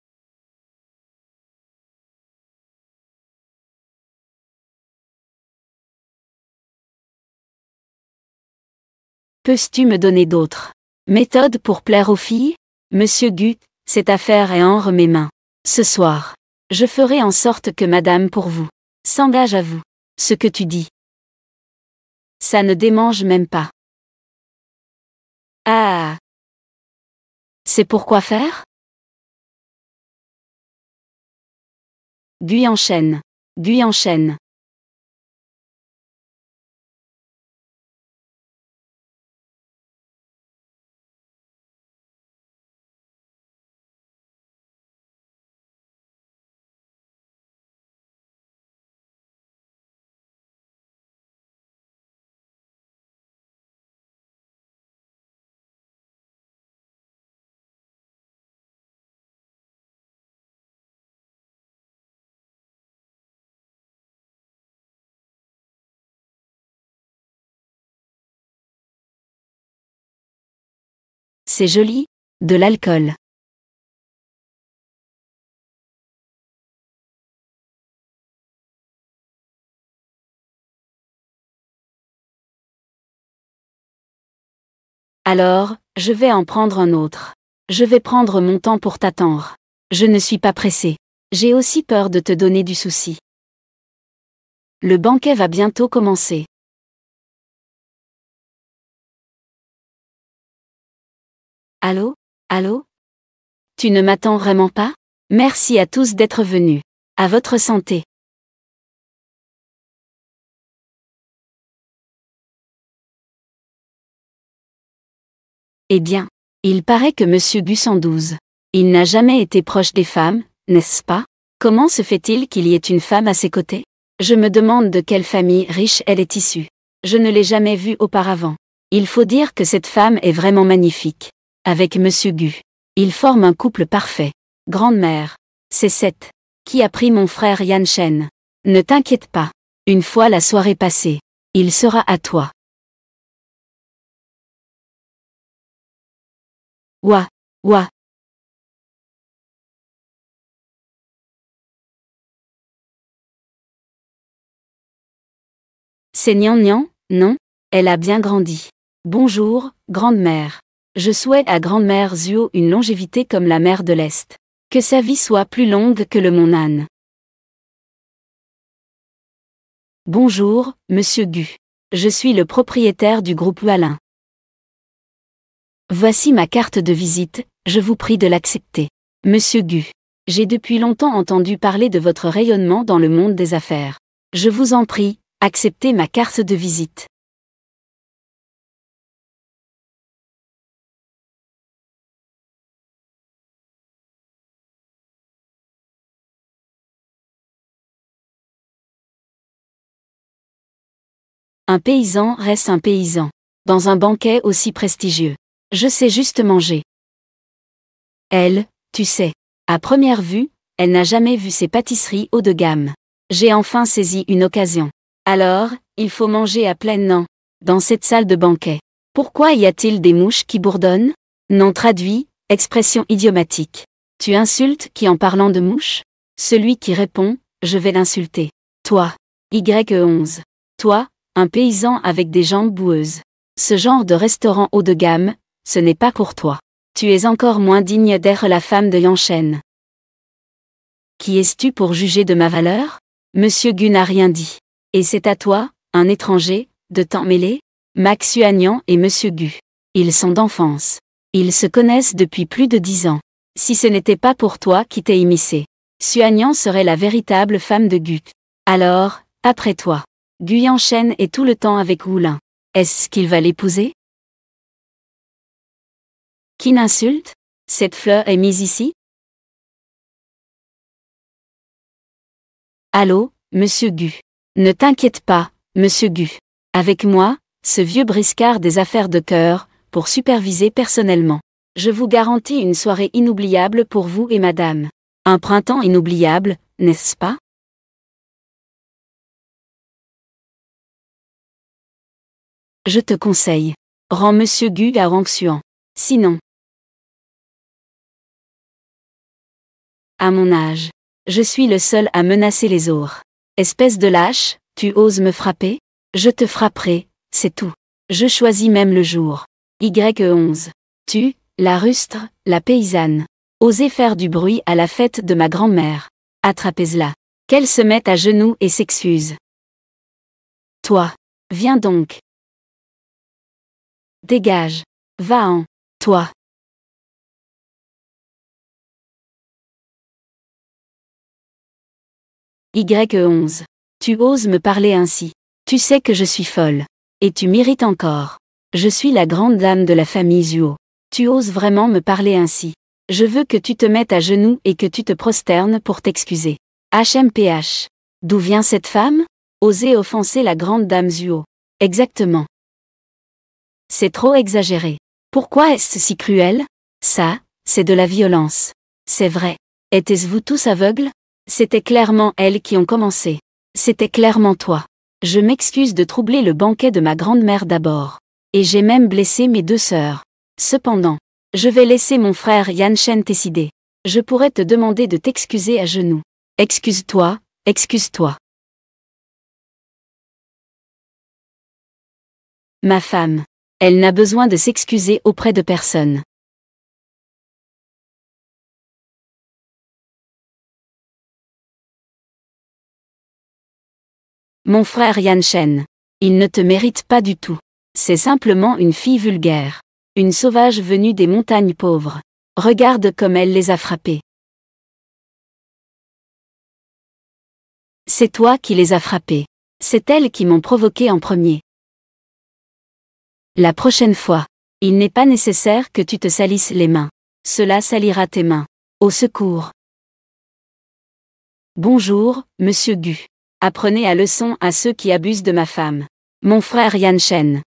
Peux-tu me donner d'autres méthodes pour plaire aux filles? Monsieur Gu, cette affaire est entre mes mains. Ce soir, je ferai en sorte que madame pour vous s'engage à vous. Ce que tu dis, ça ne démange même pas. Ah! C'est pourquoi faire? Gu Yanchen. Gu Yanchen. C'est joli, de l'alcool. Alors, je vais en prendre un autre. Je vais prendre mon temps pour t'attendre. Je ne suis pas pressée. J'ai aussi peur de te donner du souci. Le banquet va bientôt commencer. Allô? Allô? Tu ne m'attends vraiment pas? Merci à tous d'être venus. À votre santé. Eh bien, il paraît que Monsieur Gu 112. Il n'a jamais été proche des femmes, n'est-ce pas? Comment se fait-il qu'il y ait une femme à ses côtés? Je me demande de quelle famille riche elle est issue. Je ne l'ai jamais vue auparavant. Il faut dire que cette femme est vraiment magnifique. Avec Monsieur Gu, ils forment un couple parfait. Grande-mère, c'est cette qui a pris mon frère Yan Shen. Ne t'inquiète pas. Une fois la soirée passée, il sera à toi. Ouah, ouah. C'est Nian Nian, non? Elle a bien grandi. Bonjour, grande-mère. Je souhaite à grande-mère Zhuo une longévité comme la mer de l'Est. Que sa vie soit plus longue que le mont Nan. Bonjour, Monsieur Gu. Je suis le propriétaire du groupe Hualin. Voici ma carte de visite, je vous prie de l'accepter. Monsieur Gu. J'ai depuis longtemps entendu parler de votre rayonnement dans le monde des affaires. Je vous en prie, acceptez ma carte de visite. Un paysan reste un paysan. Dans un banquet aussi prestigieux. Je sais juste manger. Elle, tu sais. À première vue, elle n'a jamais vu ces pâtisseries haut de gamme. J'ai enfin saisi une occasion. Alors, il faut manger à pleines dents. Dans cette salle de banquet. Pourquoi y a-t-il des mouches qui bourdonnent? Non traduit, expression idiomatique. Tu insultes qui en parlant de mouches? Celui qui répond, je vais l'insulter. Toi, Y11. Toi, un paysan avec des jambes boueuses. Ce genre de restaurant haut de gamme, ce n'est pas pour toi. Tu es encore moins digne d'être la femme de Yan Shen. Qui es-tu pour juger de ma valeur? Monsieur Gu n'a rien dit. Et c'est à toi, un étranger, de t'en mêler? Max Suagnan et Monsieur Gu. Ils sont d'enfance. Ils se connaissent depuis plus de 10 ans. Si ce n'était pas pour toi qui t'es immiscé, Suagnan serait la véritable femme de Gu. Alors, après toi, Gu enchaîne et tout le temps avec Woulin. Est-ce qu'il va l'épouser? Qui n'insulte? Cette fleur est mise ici? Allô, Monsieur Gu. Ne t'inquiète pas, Monsieur Gu. Avec moi, ce vieux briscard des affaires de cœur, pour superviser personnellement. Je vous garantis une soirée inoubliable pour vous et madame. Un printemps inoubliable, n'est-ce pas? Je te conseille. Rends Monsieur Gu à Wangsuan. Sinon, à mon âge, je suis le seul à menacer les autres. Espèce de lâche, tu oses me frapper? Je te frapperai, c'est tout. Je choisis même le jour. Y11. Tu, la rustre, la paysanne. Osez faire du bruit à la fête de ma grand-mère. Attrapez-la. Qu'elle se mette à genoux et s'excuse. Toi. Viens donc. Dégage. Va-en. Toi. Y11. Tu oses me parler ainsi. Tu sais que je suis folle. Et tu m'irrites encore. Je suis la grande dame de la famille Zuo. Tu oses vraiment me parler ainsi. Je veux que tu te mettes à genoux et que tu te prosternes pour t'excuser. HMPH. D'où vient cette femme? Oser offenser la grande dame Zuo. Exactement. C'est trop exagéré. Pourquoi est-ce si cruel? Ça, c'est de la violence. C'est vrai. Étiez-vous tous aveugles? C'était clairement elles qui ont commencé. C'était clairement toi. Je m'excuse de troubler le banquet de ma grand-mère d'abord. Et j'ai même blessé mes 2 sœurs. Cependant, je vais laisser mon frère Yan Shen décider. Je pourrais te demander de t'excuser à genoux. Excuse-toi, excuse-toi. Ma femme. Elle n'a besoin de s'excuser auprès de personne. Mon frère Yan Shen. Il ne te mérite pas du tout. C'est simplement une fille vulgaire. Une sauvage venue des montagnes pauvres. Regarde comme elle les a frappés. C'est toi qui les as frappés. C'est elles qui m'ont provoqué en premier. La prochaine fois, il n'est pas nécessaire que tu te salisses les mains. Cela salira tes mains. Au secours. Bonjour, Monsieur Gu. Apprenez à leçon à ceux qui abusent de ma femme. Mon frère Yan Shen.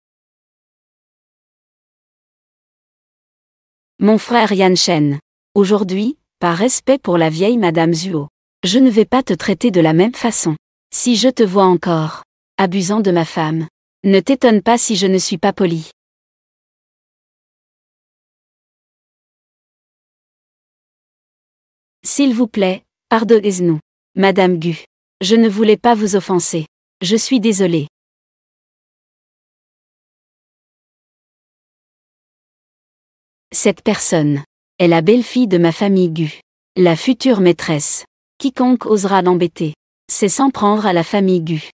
Mon frère Yan Shen. Aujourd'hui, par respect pour la vieille Madame Zuo, je ne vais pas te traiter de la même façon. Si je te vois encore abusant de ma femme, ne t'étonne pas si je ne suis pas poli. S'il vous plaît, pardonnez-nous. Madame Gu. Je ne voulais pas vous offenser. Je suis désolée. Cette personne est la belle-fille de ma famille Gu. La future maîtresse. Quiconque osera l'embêter, c'est s'en prendre à la famille Gu.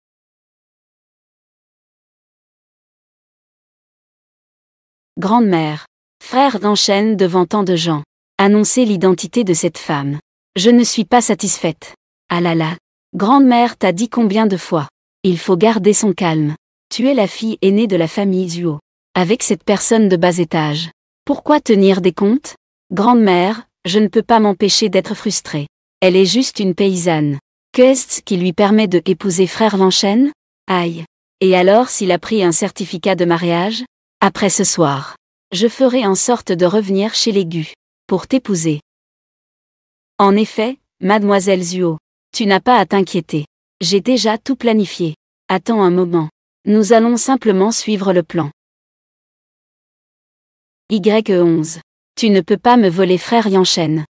Grande-mère. Frère d'enchaîne devant tant de gens. Annoncer l'identité de cette femme. Je ne suis pas satisfaite. Ah là là. Grande-mère t'a dit combien de fois? Il faut garder son calme. Tu es la fille aînée de la famille Zuo. Avec cette personne de bas étage. Pourquoi tenir des comptes? Grande-mère, je ne peux pas m'empêcher d'être frustrée. Elle est juste une paysanne. Qu'est-ce qui lui permet de épouser frère Lanchen? Aïe. Et alors s'il a pris un certificat de mariage? Après ce soir, je ferai en sorte de revenir chez les Gu. Pour t'épouser. En effet, mademoiselle Zuo. Tu n'as pas à t'inquiéter. J'ai déjà tout planifié. Attends un moment. Nous allons simplement suivre le plan. Y11. Tu ne peux pas me voler frère Yanchen.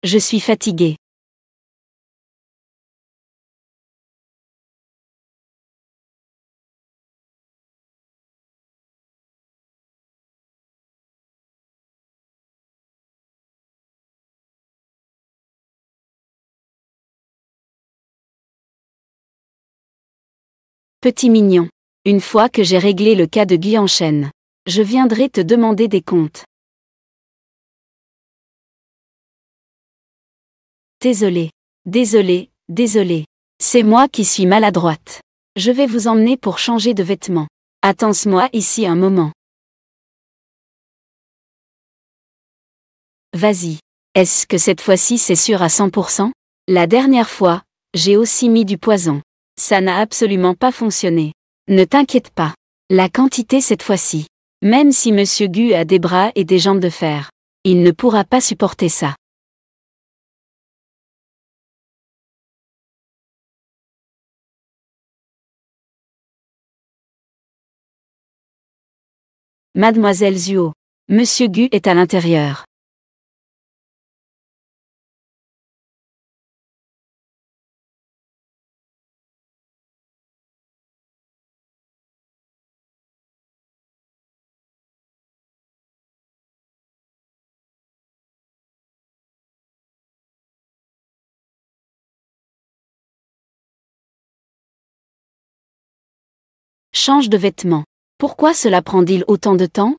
Je suis fatiguée. Petit mignon. Une fois que j'ai réglé le cas de Guy en chaîne, je viendrai te demander des comptes. Désolé. Désolé, désolé. C'est moi qui suis maladroite. Je vais vous emmener pour changer de vêtements. Attends-moi ici un moment. Vas-y. Est-ce que cette fois-ci c'est sûr à 100%? La dernière fois, j'ai aussi mis du poison. Ça n'a absolument pas fonctionné. Ne t'inquiète pas. La quantité cette fois-ci. Même si Monsieur Gu a des bras et des jambes de fer, il ne pourra pas supporter ça. Mademoiselle Zuo. Monsieur Gu est à l'intérieur. Change de vêtements. Pourquoi cela prend-il autant de temps?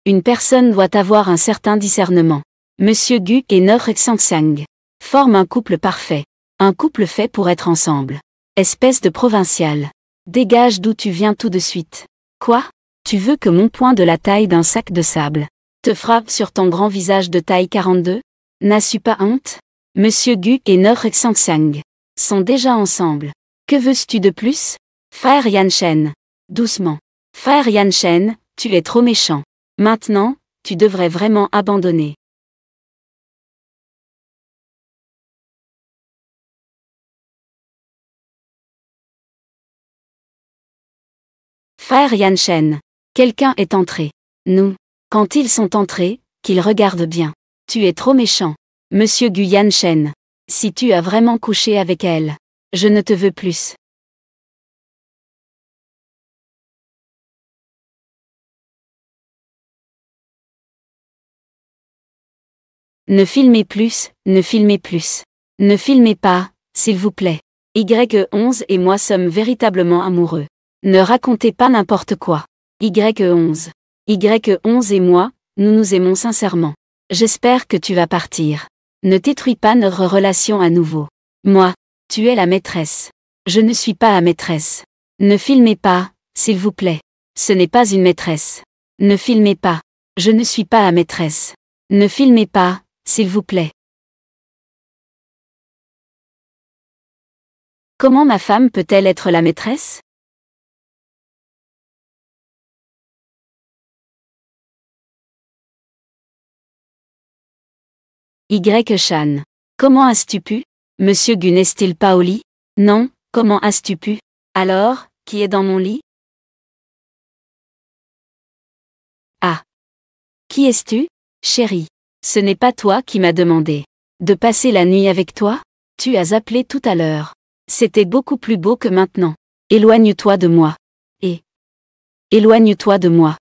Une personne doit avoir un certain discernement. Monsieur Gu et Nor Xangsang forment un couple parfait. Un couple fait pour être ensemble. Espèce de provincial. Dégage d'où tu viens tout de suite. Quoi? Tu veux que mon poing de la taille d'un sac de sable te frappe sur ton grand visage de taille 42? N'as-tu pas honte? Monsieur Gu et Nor Xangsang sont déjà ensemble. Que veux-tu de plus? Frère Yanshen. Doucement. Frère Yanshen, tu es trop méchant. Maintenant, tu devrais vraiment abandonner. Frère Yanshen. Quelqu'un est entré. Nous. Quand ils sont entrés, qu'ils regardent bien. Tu es trop méchant. Monsieur Gu Yanshen. Si tu as vraiment couché avec elle, je ne te veux plus. Ne filmez plus, ne filmez plus. Ne filmez pas, s'il vous plaît. Y11 et moi sommes véritablement amoureux. Ne racontez pas n'importe quoi. Y11. Y11 et moi, nous nous aimons sincèrement. J'espère que tu vas partir. Ne détruis pas notre relation à nouveau. Moi, tu es la maîtresse. Je ne suis pas la maîtresse. Ne filmez pas, s'il vous plaît. Ce n'est pas une maîtresse. Ne filmez pas. Je ne suis pas la maîtresse. Ne filmez pas, s'il vous plaît. Comment ma femme peut-elle être la maîtresse? Y-Chan. Comment as-tu pu? Monsieur Gu n'est-il pas au lit? Non, comment as-tu pu? Alors, qui est dans mon lit? Ah. Qui es-tu, chérie? Ce n'est pas toi qui m'as demandé de passer la nuit avec toi? Tu as appelé tout à l'heure. C'était beaucoup plus beau que maintenant. Éloigne-toi de moi. Éloigne-toi de moi.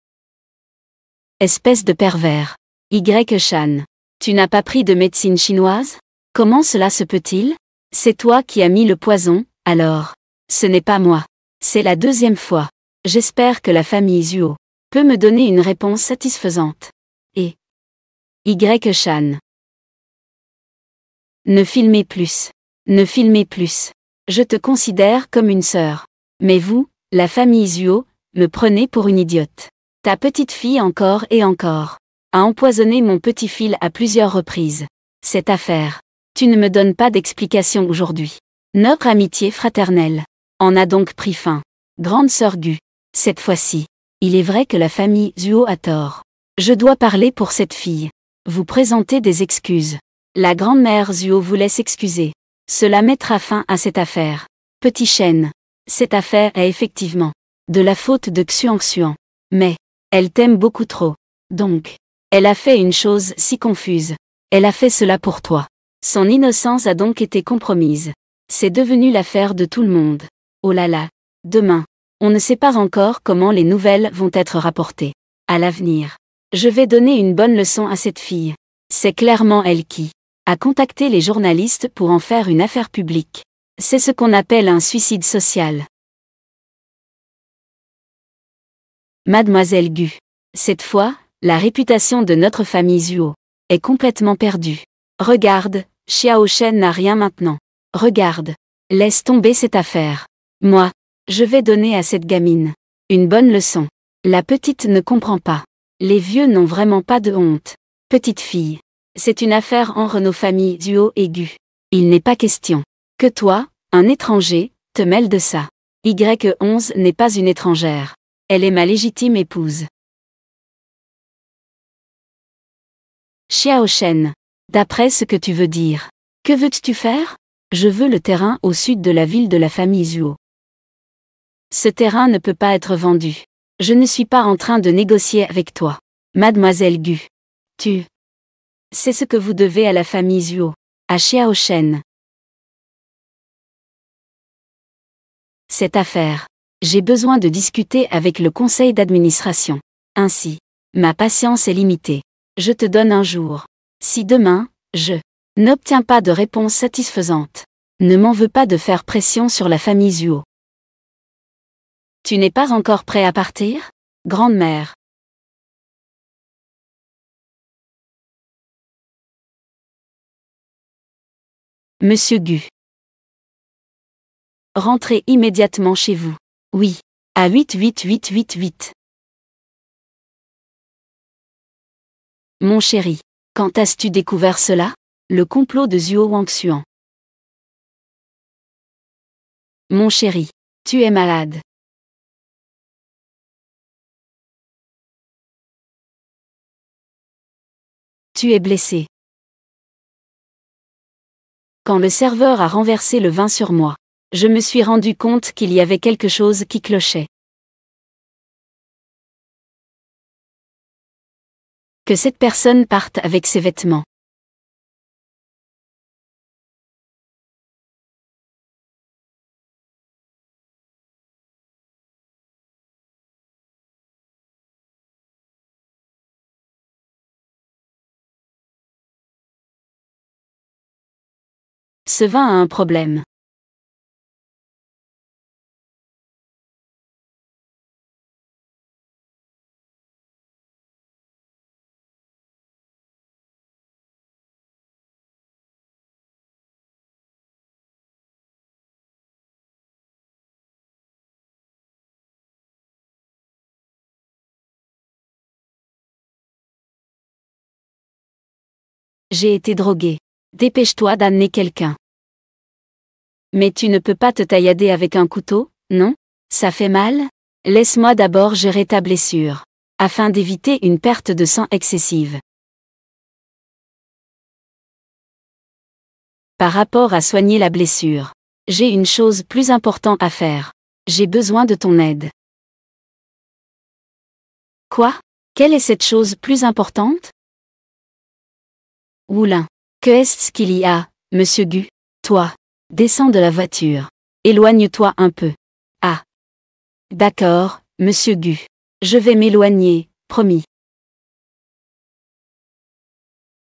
Espèce de pervers. Y-Chan. Tu n'as pas pris de médecine chinoise? Comment cela se peut-il? C'est toi qui as mis le poison, alors. Ce n'est pas moi. C'est la deuxième fois. J'espère que la famille Zuo peut me donner une réponse satisfaisante. Et Y-Chan. Ne filmez plus. Ne filmez plus. Je te considère comme une sœur. Mais vous, la famille Zuo, me prenez pour une idiote. Ta petite fille encore et encore a empoisonné mon petit fil à plusieurs reprises. Cette affaire. Tu ne me donnes pas d'explication aujourd'hui. Notre amitié fraternelle en a donc pris fin. Grande sœur Gu. Cette fois-ci, il est vrai que la famille Zuo a tort. Je dois parler pour cette fille. Vous présentez des excuses. La grand-mère Zuo voulait s'excuser. Cela mettra fin à cette affaire. Petit chêne. Cette affaire est effectivement de la faute de Xuan. Mais elle t'aime beaucoup trop. Donc, elle a fait une chose si confuse. Elle a fait cela pour toi. Son innocence a donc été compromise. C'est devenu l'affaire de tout le monde. Oh là là. Demain. On ne sait pas encore comment les nouvelles vont être rapportées. À l'avenir. Je vais donner une bonne leçon à cette fille. C'est clairement elle qui a contacté les journalistes pour en faire une affaire publique. C'est ce qu'on appelle un suicide social. Mademoiselle Gu. Cette fois, la réputation de notre famille Zuo est complètement perdue. Regarde, Xiao Shen n'a rien maintenant. Regarde. Laisse tomber cette affaire. Moi, je vais donner à cette gamine une bonne leçon. La petite ne comprend pas. Les vieux n'ont vraiment pas de honte. Petite fille. C'est une affaire entre nos familles Zuo et Gu. Il n'est pas question que toi, un étranger, te mêles de ça. Y11 n'est pas une étrangère. Elle est ma légitime épouse. Xiao Shen. D'après ce que tu veux dire. Que veux-tu faire? Je veux le terrain au sud de la ville de la famille Zuo. Ce terrain ne peut pas être vendu. Je ne suis pas en train de négocier avec toi. Mademoiselle Gu. C'est ce que vous devez à la famille Zuo. À Xiao Shen. Cette affaire. J'ai besoin de discuter avec le conseil d'administration. Ainsi. Ma patience est limitée. Je te donne un jour. Si demain, je n'obtiens pas de réponse satisfaisante, ne m'en veux pas de faire pression sur la famille Zuo. Tu n'es pas encore prêt à partir? Grande-mère. Monsieur Gu. Rentrez immédiatement chez vous. Oui. À 88888. Mon chéri. Quand as-tu découvert cela? Le complot de Zuo Wangxuan. Mon chéri. Tu es malade. Tu es blessé. Quand le serveur a renversé le vin sur moi, je me suis rendu compte qu'il y avait quelque chose qui clochait. Que cette personne parte avec ses vêtements. Ce vin a un problème. J'ai été drogué. Dépêche-toi d'amener quelqu'un. Mais tu ne peux pas te taillader avec un couteau, non? Ça fait mal? Laisse-moi d'abord gérer ta blessure. Afin d'éviter une perte de sang excessive. Par rapport à soigner la blessure, j'ai une chose plus importante à faire. J'ai besoin de ton aide. Quoi? Quelle est cette chose plus importante? Oulin. Que est-ce qu'il y a, monsieur Gu? Toi. Descends de la voiture. Éloigne-toi un peu. Ah. D'accord, monsieur Gu. Je vais m'éloigner, promis.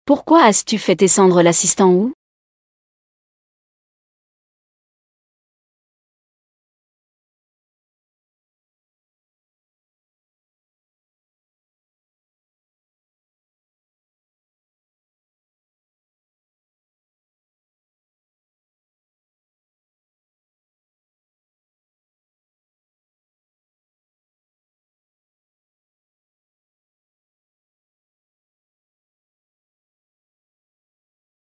Pourquoi as-tu fait descendre l'assistant où?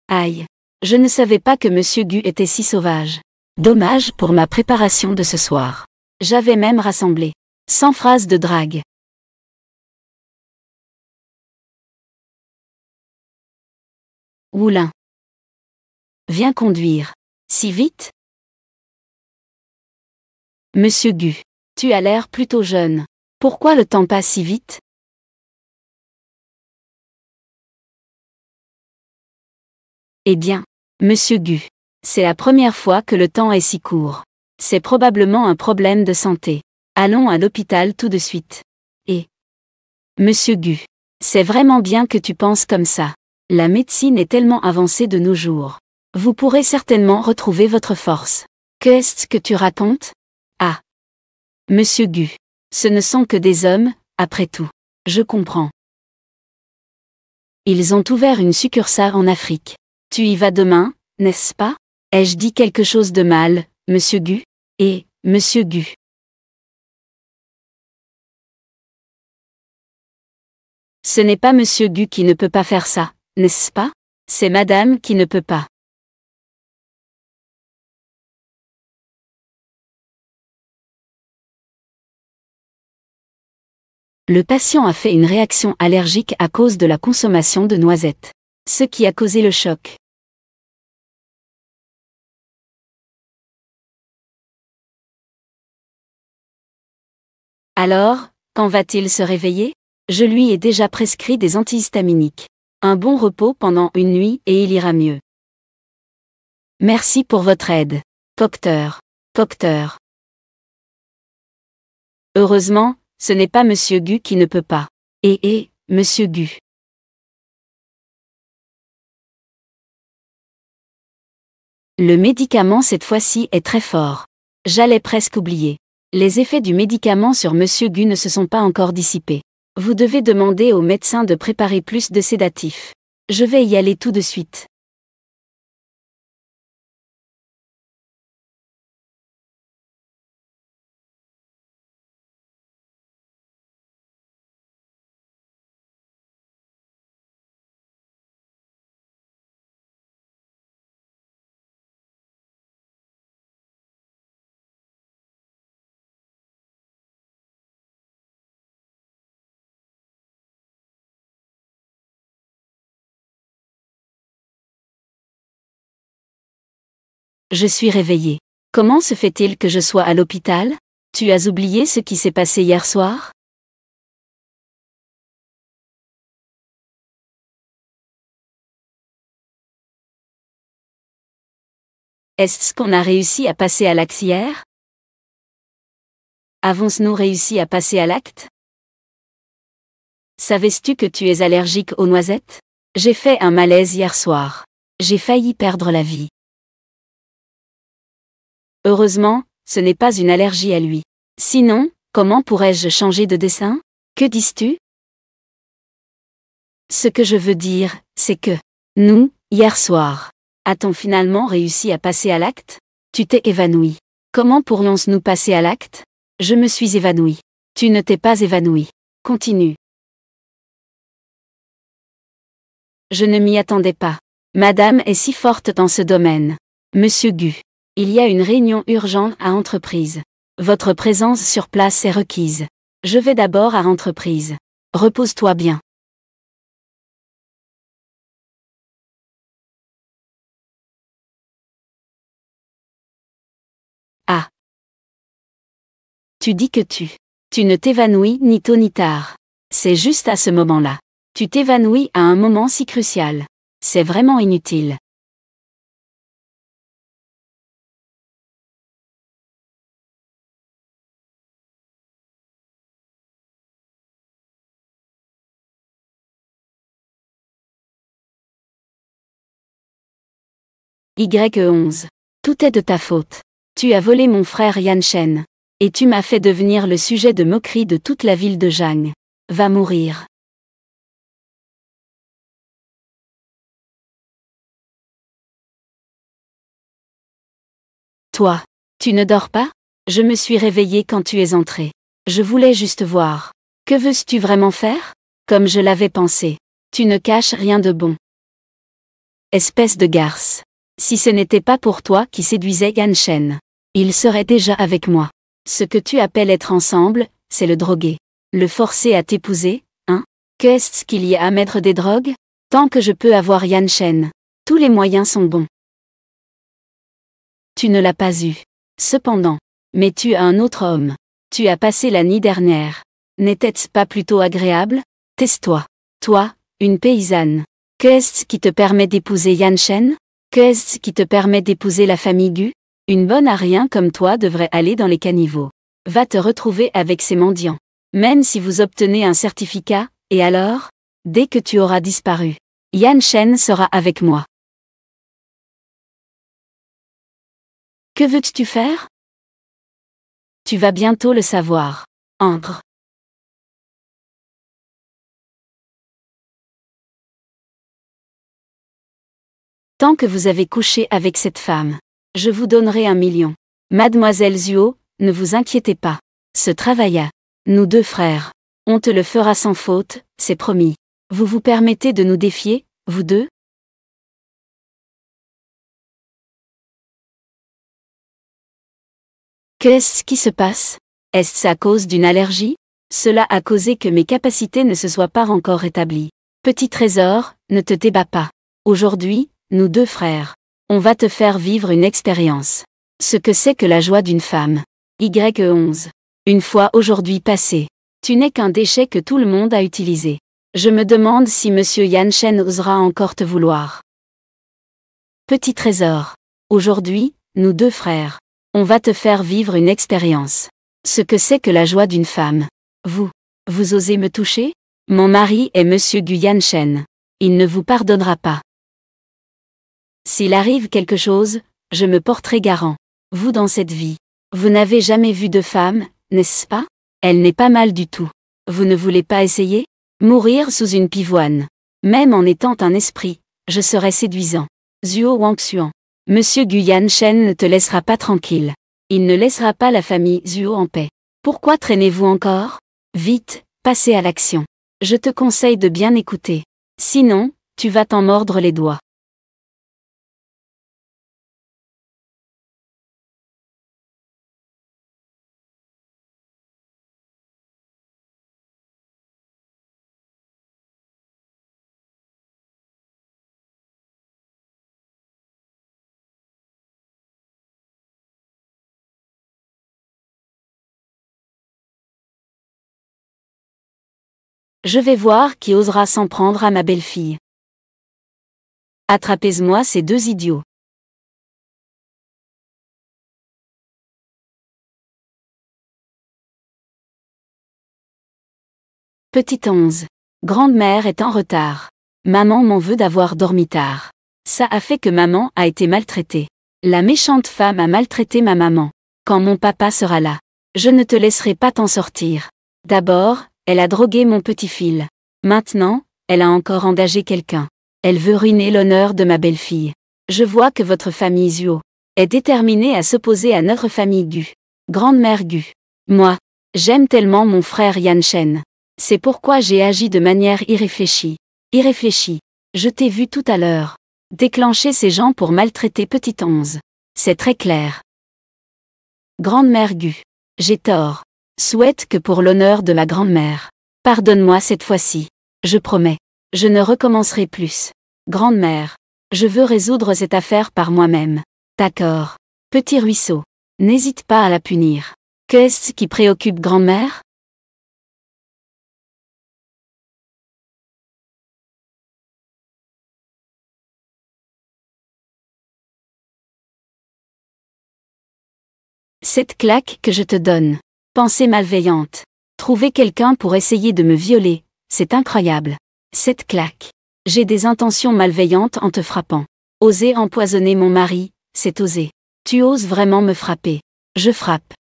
Aïe. Je ne savais pas que monsieur Gu était si sauvage. Dommage pour ma préparation de ce soir. J'avais même rassemblé 100 phrases de drague. Oulin. Viens conduire. Si vite? Monsieur Gu. Tu as l'air plutôt jeune. Pourquoi le temps passe si vite? Eh bien, monsieur Gu. C'est la première fois que le temps est si court. C'est probablement un problème de santé. Allons à l'hôpital tout de suite. Et monsieur Gu. C'est vraiment bien que tu penses comme ça. La médecine est tellement avancée de nos jours. Vous pourrez certainement retrouver votre force. Qu'est-ce que tu racontes? Ah. Monsieur Gu. Ce ne sont que des hommes, après tout. Je comprends. Ils ont ouvert une succursale en Afrique. Tu y vas demain, n'est-ce pas? Ai-je dit quelque chose de mal, Monsieur Gu? Et, Monsieur Gu. Ce n'est pas Monsieur Gu qui ne peut pas faire ça, n'est-ce pas? C'est Madame qui ne peut pas. Le patient a fait une réaction allergique à cause de la consommation de noisettes. Ce qui a causé le choc. Alors, quand va-t-il se réveiller? Je lui ai déjà prescrit des antihistaminiques. Un bon repos pendant une nuit et il ira mieux. Merci pour votre aide. Docteur. Docteur. Heureusement, ce n'est pas Monsieur Gu qui ne peut pas. Monsieur Gu. Le médicament cette fois-ci est très fort. J'allais presque oublier. Les effets du médicament sur Monsieur Gu ne se sont pas encore dissipés. Vous devez demander au médecin de préparer plus de sédatifs. Je vais y aller tout de suite. Je suis réveillée. Comment se fait-il que je sois à l'hôpital? Tu as oublié ce qui s'est passé hier soir? Est-ce qu'on a réussi à passer à l'acte hier? Avons-nous réussi à passer à l'acte? Savais-tu que tu es allergique aux noisettes? J'ai fait un malaise hier soir. J'ai failli perdre la vie. Heureusement, ce n'est pas une allergie à lui. Sinon, comment pourrais-je changer de dessin? Que dis-tu? Ce que je veux dire, c'est que nous, hier soir, a-t-on finalement réussi à passer à l'acte? Tu t'es évanoui. Comment pourrions-nous passer à l'acte? Je me suis évanoui. Tu ne t'es pas évanoui. Continue. Je ne m'y attendais pas. Madame est si forte dans ce domaine. Monsieur Gu. Il y a une réunion urgente à entreprise. Votre présence sur place est requise. Je vais d'abord à entreprise. Repose-toi bien. Ah. Tu dis que tu ne t'évanouis ni tôt ni tard. C'est juste à ce moment-là. Tu t'évanouis à un moment si crucial. C'est vraiment inutile. Y11. Tout est de ta faute. Tu as volé mon frère Yan Shen. Et tu m'as fait devenir le sujet de moquerie de toute la ville de Jang. Va mourir. Toi, tu ne dors pas? Je me suis réveillée quand tu es entré. Je voulais juste voir. Que veux-tu vraiment faire? Comme je l'avais pensé. Tu ne caches rien de bon. Espèce de garce. Si ce n'était pas pour toi qui séduisais Yan Shen, il serait déjà avec moi. Ce que tu appelles être ensemble, c'est le droguer. Le forcer à t'épouser, hein? Qu'est-ce qu'il y a à mettre des drogues? Tant que je peux avoir Yan Shen, tous les moyens sont bons. Tu ne l'as pas eu. Cependant. Mais tu as un autre homme. Tu as passé la nuit dernière. N'était-ce pas plutôt agréable? Tais-toi. Toi, une paysanne. Qu'est-ce qui te permet d'épouser Yan Shen? Qu'est-ce qui te permet d'épouser la famille Gu? Une bonne à rien comme toi devrait aller dans les caniveaux. Va te retrouver avec ces mendiants. Même si vous obtenez un certificat, et alors? Dès que tu auras disparu. Yan Shen sera avec moi. Que veux-tu faire? Tu vas bientôt le savoir. Entre. Tant que vous avez couché avec cette femme, je vous donnerai 1 million. Mademoiselle Zuo, ne vous inquiétez pas. Ce travailla. Nous 2 frères. On te le fera sans faute, c'est promis. Vous vous permettez de nous défier, vous 2? Qu'est-ce qui se passe? Est-ce à cause d'une allergie? Cela a causé que mes capacités ne se soient pas encore rétablies. Petit trésor, ne te débats pas. Aujourd'hui, nous 2 frères. On va te faire vivre une expérience. Ce que c'est que la joie d'une femme. Y11. Une fois aujourd'hui passé. Tu n'es qu'un déchet que tout le monde a utilisé. Je me demande si Monsieur Yan Shen osera encore te vouloir. Petit trésor. Aujourd'hui, nous 2 frères. On va te faire vivre une expérience. Ce que c'est que la joie d'une femme. Vous osez me toucher? Mon mari est Monsieur Gu Yan Shen. Il ne vous pardonnera pas. S'il arrive quelque chose, je me porterai garant. Vous dans cette vie. Vous n'avez jamais vu de femme, n'est-ce pas? Elle n'est pas mal du tout. Vous ne voulez pas essayer? Mourir sous une pivoine. Même en étant un esprit, je serai séduisant. Zuo Wangxuan. Monsieur Gu Yan Shen ne te laissera pas tranquille. Il ne laissera pas la famille Zuo en paix. Pourquoi traînez-vous encore? Vite, passez à l'action. Je te conseille de bien écouter. Sinon, tu vas t'en mordre les doigts. Je vais voir qui osera s'en prendre à ma belle-fille. Attrapez-moi ces 2 idiots. Petite 11. Grande-mère est en retard. Maman m'en veut d'avoir dormi tard. Ça a fait que maman a été maltraitée. La méchante femme a maltraité ma maman. Quand mon papa sera là, je ne te laisserai pas t'en sortir. D'abord, elle a drogué mon petit fil. Maintenant, elle a encore engagé quelqu'un. Elle veut ruiner l'honneur de ma belle-fille. Je vois que votre famille Zuo est déterminée à s'opposer à notre famille Gu. Grande-mère Gu. Moi, j'aime tellement mon frère Yan Shen. C'est pourquoi j'ai agi de manière irréfléchie. Je t'ai vu tout à l'heure. Déclencher ces gens pour maltraiter Petite 11. C'est très clair. Grande-mère Gu. J'ai tort. Souhaite que pour l'honneur de ma grand-mère. Pardonne-moi cette fois-ci. Je promets. Je ne recommencerai plus. Grand-mère. Je veux résoudre cette affaire par moi-même. D'accord. Petit ruisseau. N'hésite pas à la punir. Qu'est-ce qui préoccupe grand-mère? Cette claque que je te donne. Pensée malveillante. Trouver quelqu'un pour essayer de me violer, c'est incroyable. Cette claque. J'ai des intentions malveillantes en te frappant. Oser empoisonner mon mari, c'est oser. Tu oses vraiment me frapper. Je frappe.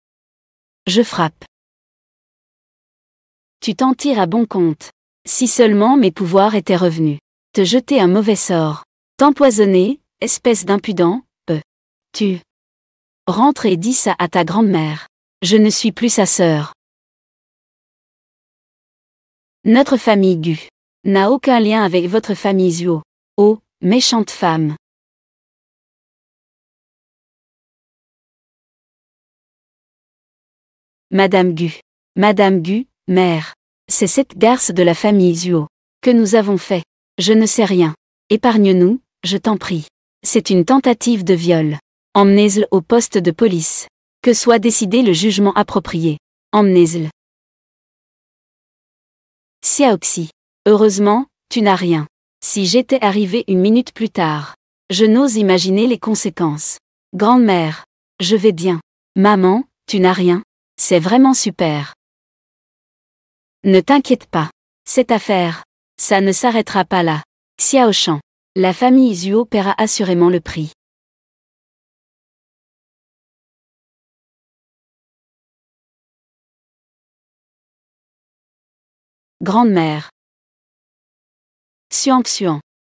Je frappe. Tu t'en tires à bon compte. Si seulement mes pouvoirs étaient revenus. Te jeter un mauvais sort. T'empoisonner, espèce d'impudent, Tu. Rentre et dis ça à ta grand-mère. Je ne suis plus sa sœur. Notre famille Gu n'a aucun lien avec votre famille Zuo. Oh, méchante femme. Madame Gu. Madame Gu, mère. C'est cette garce de la famille Zuo. Que nous avons fait. Je ne sais rien. Épargne-nous, je t'en prie. C'est une tentative de viol. Emmenez-le au poste de police. Que soit décidé le jugement approprié. Emmenez-le. Xiaoxi. Heureusement, tu n'as rien. Si j'étais arrivé 1 minute plus tard. Je n'ose imaginer les conséquences. Grand-mère. Je vais bien. Maman, tu n'as rien. C'est vraiment super. Ne t'inquiète pas. Cette affaire, ça ne s'arrêtera pas là. Xiao Shan. La famille Zuo paiera assurément le prix. Grande-mère. Xuan.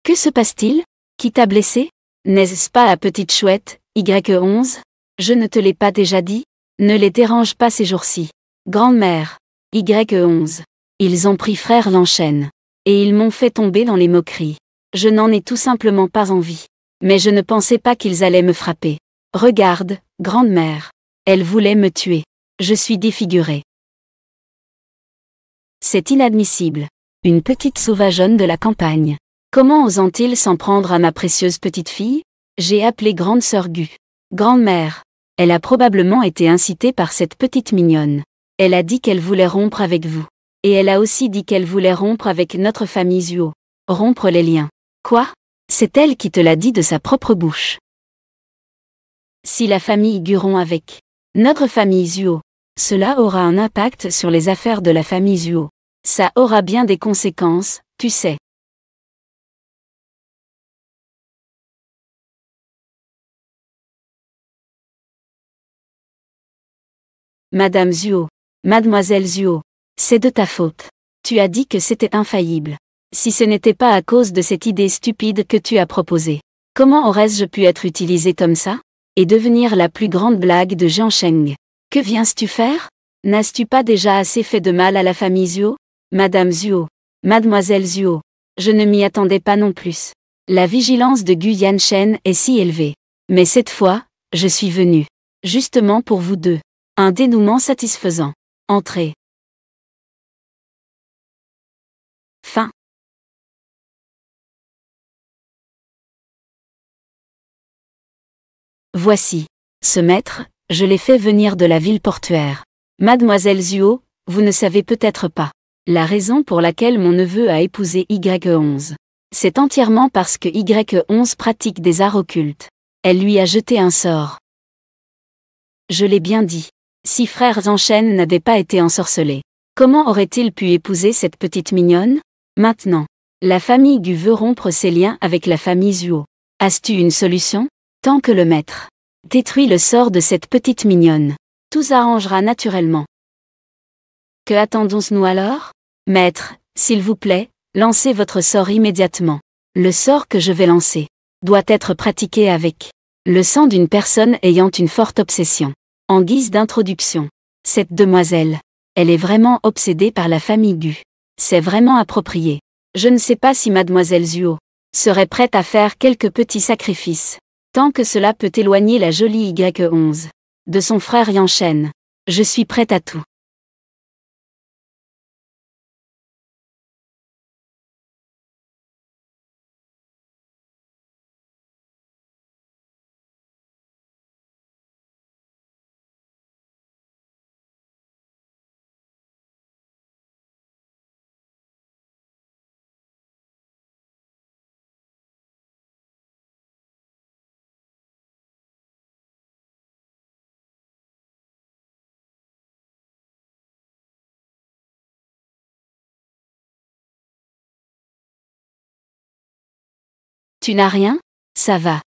Que se passe-t-il? Qui t'a blessé? N'est-ce pas la petite chouette, Y11? Je ne te l'ai pas déjà dit? Ne les dérange pas ces jours-ci. Grand-mère. Y11. Ils ont pris frère Lanchen. Et ils m'ont fait tomber dans les moqueries. Je n'en ai tout simplement pas envie. Mais je ne pensais pas qu'ils allaient me frapper. Regarde, grand-mère. Elle voulait me tuer. Je suis défigurée. C'est inadmissible. Une petite sauvageonne de la campagne. Comment osent-ils s'en prendre à ma précieuse petite fille? J'ai appelé grande sœur Gu. Grand-mère. Elle a probablement été incitée par cette petite mignonne. Elle a dit qu'elle voulait rompre avec vous. Et elle a aussi dit qu'elle voulait rompre avec notre famille Zuo. Rompre les liens. Quoi? C'est elle qui te l'a dit de sa propre bouche. Si la famille Gu rompt avec notre famille Zuo, cela aura un impact sur les affaires de la famille Zuo. Ça aura bien des conséquences, tu sais. Madame Zuo. Mademoiselle Zuo. C'est de ta faute. Tu as dit que c'était infaillible. Si ce n'était pas à cause de cette idée stupide que tu as proposée, comment aurais-je pu être utilisée comme ça? Et devenir la plus grande blague de Jiang Sheng. Que viens-tu faire? N'as-tu pas déjà assez fait de mal à la famille Zuo? Madame Zuo. Mademoiselle Zuo. Je ne m'y attendais pas non plus. La vigilance de Gu Yanshen est si élevée. Mais cette fois, je suis venue. Justement pour vous deux. Un dénouement satisfaisant. Entrez. Fin. Voici. Ce maître, je l'ai fait venir de la ville portuaire. Mademoiselle Zuo, vous ne savez peut-être pas. La raison pour laquelle mon neveu a épousé Y11. C'est entièrement parce que Y11 pratique des arts occultes. Elle lui a jeté un sort. Je l'ai bien dit. Si frère Zanchen n'avait pas été ensorcelé, comment aurait-il pu épouser cette petite mignonne? Maintenant, la famille Gu veut rompre ses liens avec la famille Zuo. As-tu une solution? Tant que le maître détruit le sort de cette petite mignonne, tout s'arrangera naturellement. Que attendons-nous alors? Maître, s'il vous plaît, lancez votre sort immédiatement. Le sort que je vais lancer doit être pratiqué avec le sang d'une personne ayant une forte obsession. En guise d'introduction, cette demoiselle, elle est vraiment obsédée par la famille Gu. C'est vraiment approprié. Je ne sais pas si mademoiselle Zuo serait prête à faire quelques petits sacrifices. Tant que cela peut éloigner la jolie Y11 de son frère Yanshen, je suis prête à tout. Tu n'as rien? Ça va.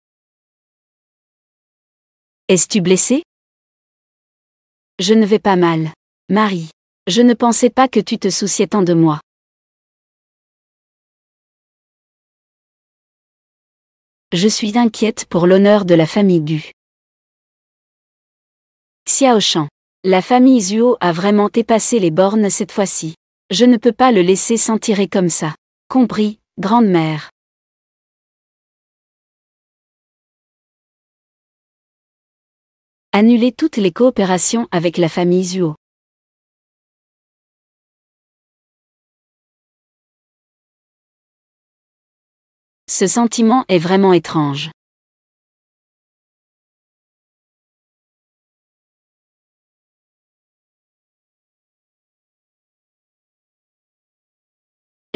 Es-tu blessé? Je ne vais pas mal. Marie. Je ne pensais pas que tu te souciais tant de moi. Je suis inquiète pour l'honneur de la famille Gu. Xiao Shan. La famille Zuo a vraiment dépassé les bornes cette fois-ci. Je ne peux pas le laisser s'en tirer comme ça. Compris, grande-mère. Annuler toutes les coopérations avec la famille Zuo. Ce sentiment est vraiment étrange.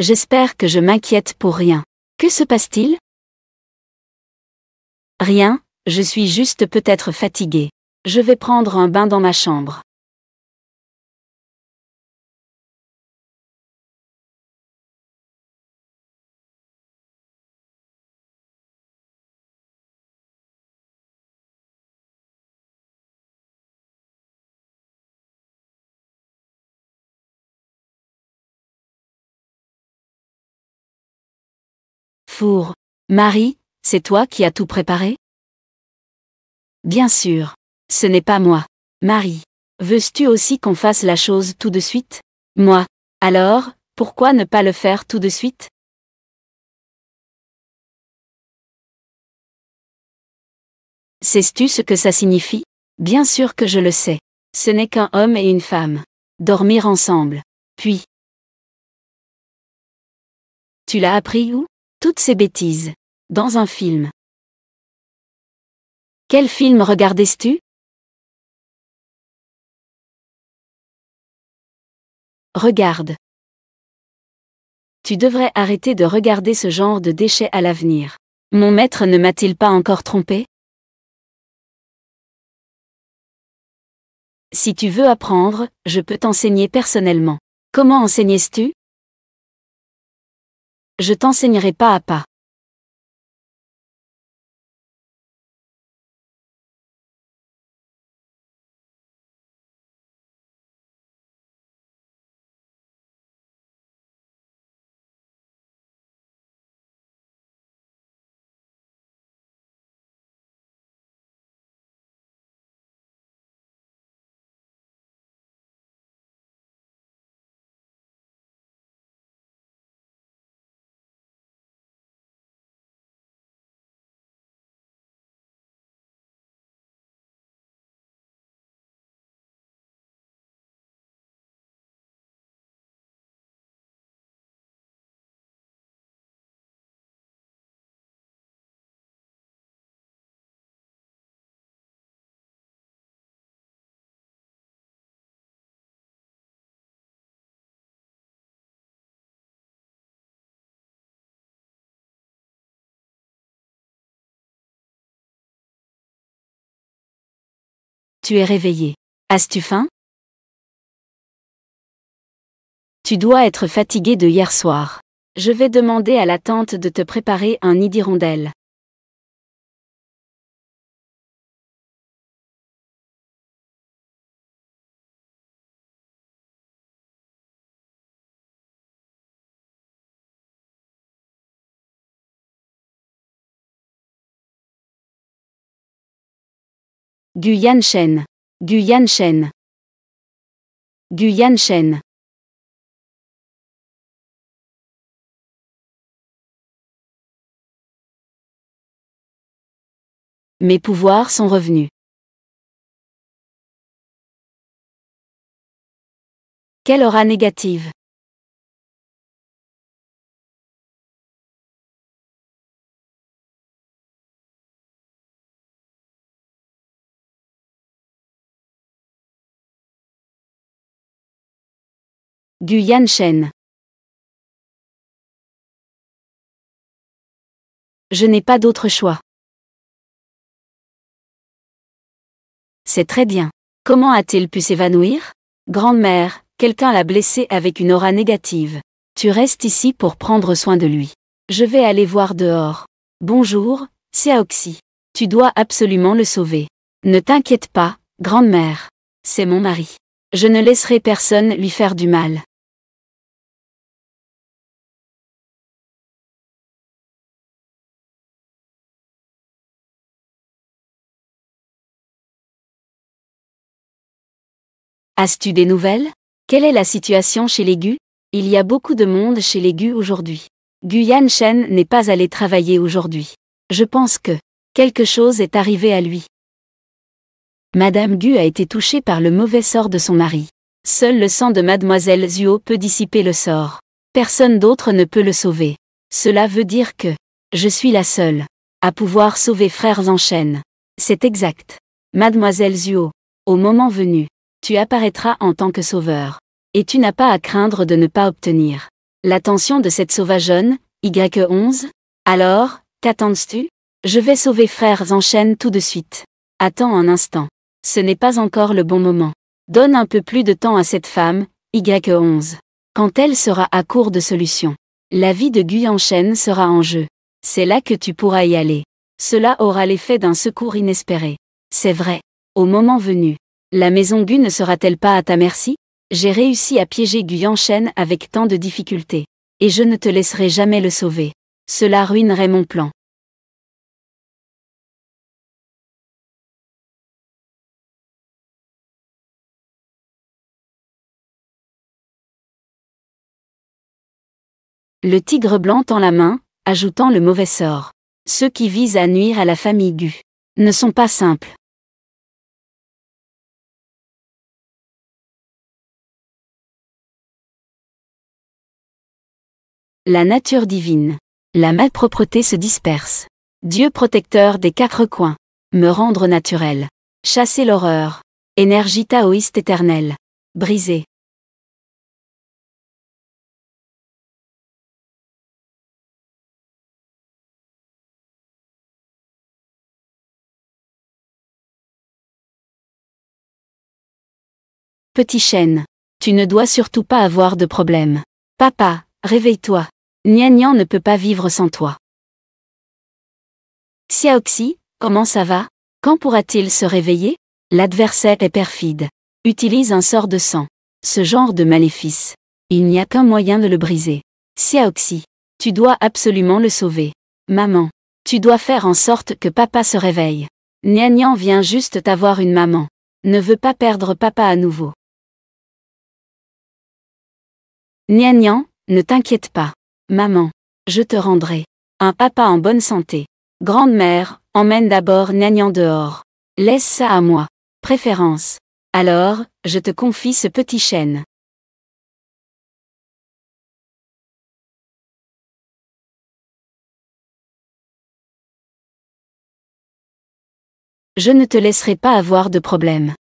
J'espère que je m'inquiète pour rien. Que se passe-t-il? Rien, je suis juste peut-être fatiguée. Je vais prendre un bain dans ma chambre. Four. Marie, c'est toi qui as tout préparé? Bien sûr. Ce n'est pas moi. Marie. Veux-tu aussi qu'on fasse la chose tout de suite? Moi. Alors, pourquoi ne pas le faire tout de suite? Sais-tu ce que ça signifie? Bien sûr que je le sais. Ce n'est qu'un homme et une femme. Dormir ensemble. Puis. Tu l'as appris où? Toutes ces bêtises. Dans un film. Quel film regardais-tu? Regarde. Tu devrais arrêter de regarder ce genre de déchets à l'avenir. Mon maître ne m'a-t-il pas encore trompé? Si tu veux apprendre, je peux t'enseigner personnellement. Comment enseignais-tu? Je t'enseignerai pas à pas. Tu es réveillé. As-tu faim? Tu dois être fatigué de hier soir. Je vais demander à la tante de te préparer un nid d'hirondelle. Guyane Shen. Guyane Shen. Guyane Shen. Mes pouvoirs sont revenus. Quelle aura négative? Guyane Shen. Je n'ai pas d'autre choix. C'est très bien. Comment a-t-il pu s'évanouir? Grand-mère, quelqu'un l'a blessé avec une aura négative. Tu restes ici pour prendre soin de lui. Je vais aller voir dehors. Bonjour, Xiaoxi. Tu dois absolument le sauver. Ne t'inquiète pas, grand-mère. C'est mon mari. Je ne laisserai personne lui faire du mal. As-tu des nouvelles? Quelle est la situation chez les Gu? Il y a beaucoup de monde chez les Gu aujourd'hui. Guyane Shen n'est pas allé travailler aujourd'hui. Je pense que quelque chose est arrivé à lui. Madame Gu a été touchée par le mauvais sort de son mari. Seul le sang de Mademoiselle Zuo peut dissiper le sort. Personne d'autre ne peut le sauver. Cela veut dire que je suis la seule à pouvoir sauver Frères en chaîne. C'est exact. Mademoiselle Zuo, au moment venu, tu apparaîtras en tant que sauveur. Et tu n'as pas à craindre de ne pas obtenir l'attention de cette sauvageonne, Y11. Alors, qu'attends-tu? Je vais sauver Frères en chaîne tout de suite. Attends un instant. Ce n'est pas encore le bon moment. Donne un peu plus de temps à cette femme, Y11. Quand elle sera à court de solutions, la vie de Guyane Shen sera en jeu. C'est là que tu pourras y aller. Cela aura l'effet d'un secours inespéré. C'est vrai. Au moment venu, la maison Gu ne sera-t-elle pas à ta merci? J'ai réussi à piéger Guyane Shen avec tant de difficultés. Et je ne te laisserai jamais le sauver. Cela ruinerait mon plan. Le tigre blanc tend la main, ajoutant le mauvais sort. Ceux qui visent à nuire à la famille Gu ne sont pas simples. La nature divine. La malpropreté se disperse. Dieu protecteur des quatre coins. Me rendre naturel. Chasser l'horreur. Énergie taoïste éternelle. Briser. Petit chêne. Tu ne dois surtout pas avoir de problème. Papa, réveille-toi. Nian ne peut pas vivre sans toi. Xiaoxi, comment ça va? Quand pourra-t-il se réveiller? L'adversaire est perfide. Utilise un sort de sang. Ce genre de maléfice. Il n'y a qu'un moyen de le briser. Xiaoxi, tu dois absolument le sauver. Maman, tu dois faire en sorte que papa se réveille. Nian vient juste d'avoir une maman. Ne veut pas perdre papa à nouveau. Nian, ne t'inquiète pas. Maman, je te rendrai un papa en bonne santé. Grande-mère, emmène d'abord Nian dehors. Laisse ça à moi. Préférence. Alors, je te confie ce petit chêne. Je ne te laisserai pas avoir de problème.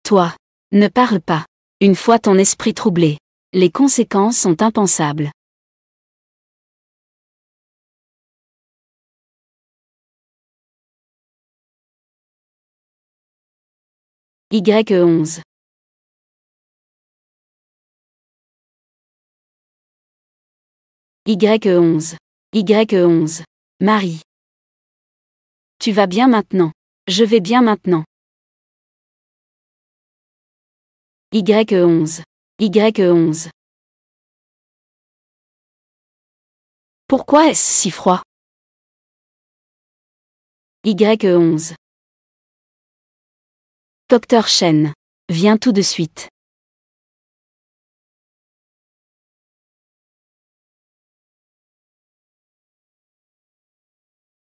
Toi, ne parle pas. Une fois ton esprit troublé, les conséquences sont impensables. Y11. Y11. Y11. Marie. Tu vas bien maintenant. Je vais bien maintenant. Y11. Y11. Pourquoi est-ce si froid? Y11. Docteur Chen. Viens tout de suite.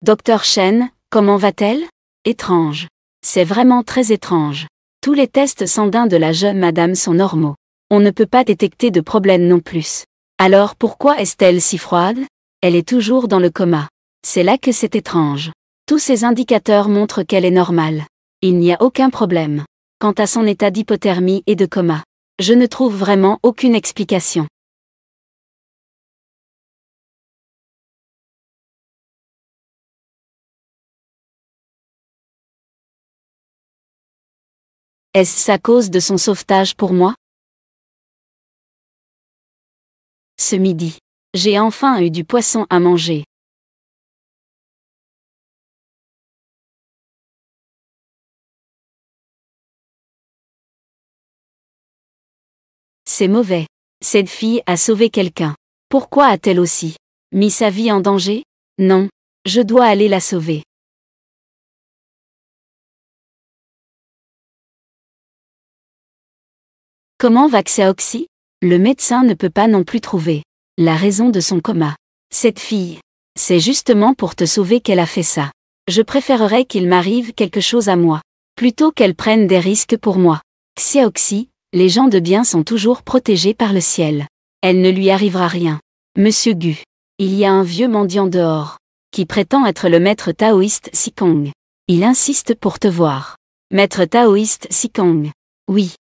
Docteur Chen, comment va-t-elle? Étrange. C'est vraiment très étrange. Tous les tests sanguins de la jeune madame sont normaux. On ne peut pas détecter de problème non plus. Alors pourquoi est-elle si froide? Elle est toujours dans le coma. C'est là que c'est étrange. Tous ces indicateurs montrent qu'elle est normale. Il n'y a aucun problème. Quant à son état d'hypothermie et de coma, je ne trouve vraiment aucune explication. Est-ce à cause de son sauvetage pour moi? Ce midi, j'ai enfin eu du poisson à manger. C'est mauvais. Cette fille a sauvé quelqu'un. Pourquoi a-t-elle aussi mis sa vie en danger? Non. Je dois aller la sauver. Comment va Xiaoxi? Le médecin ne peut pas non plus trouver la raison de son coma. Cette fille, c'est justement pour te sauver qu'elle a fait ça. Je préférerais qu'il m'arrive quelque chose à moi, plutôt qu'elle prenne des risques pour moi. Xiaoxi, les gens de bien sont toujours protégés par le ciel. Elle ne lui arrivera rien. Monsieur Gu, il y a un vieux mendiant dehors, qui prétend être le maître taoïste Sikong. Il insiste pour te voir. Maître taoïste Sikong. Oui.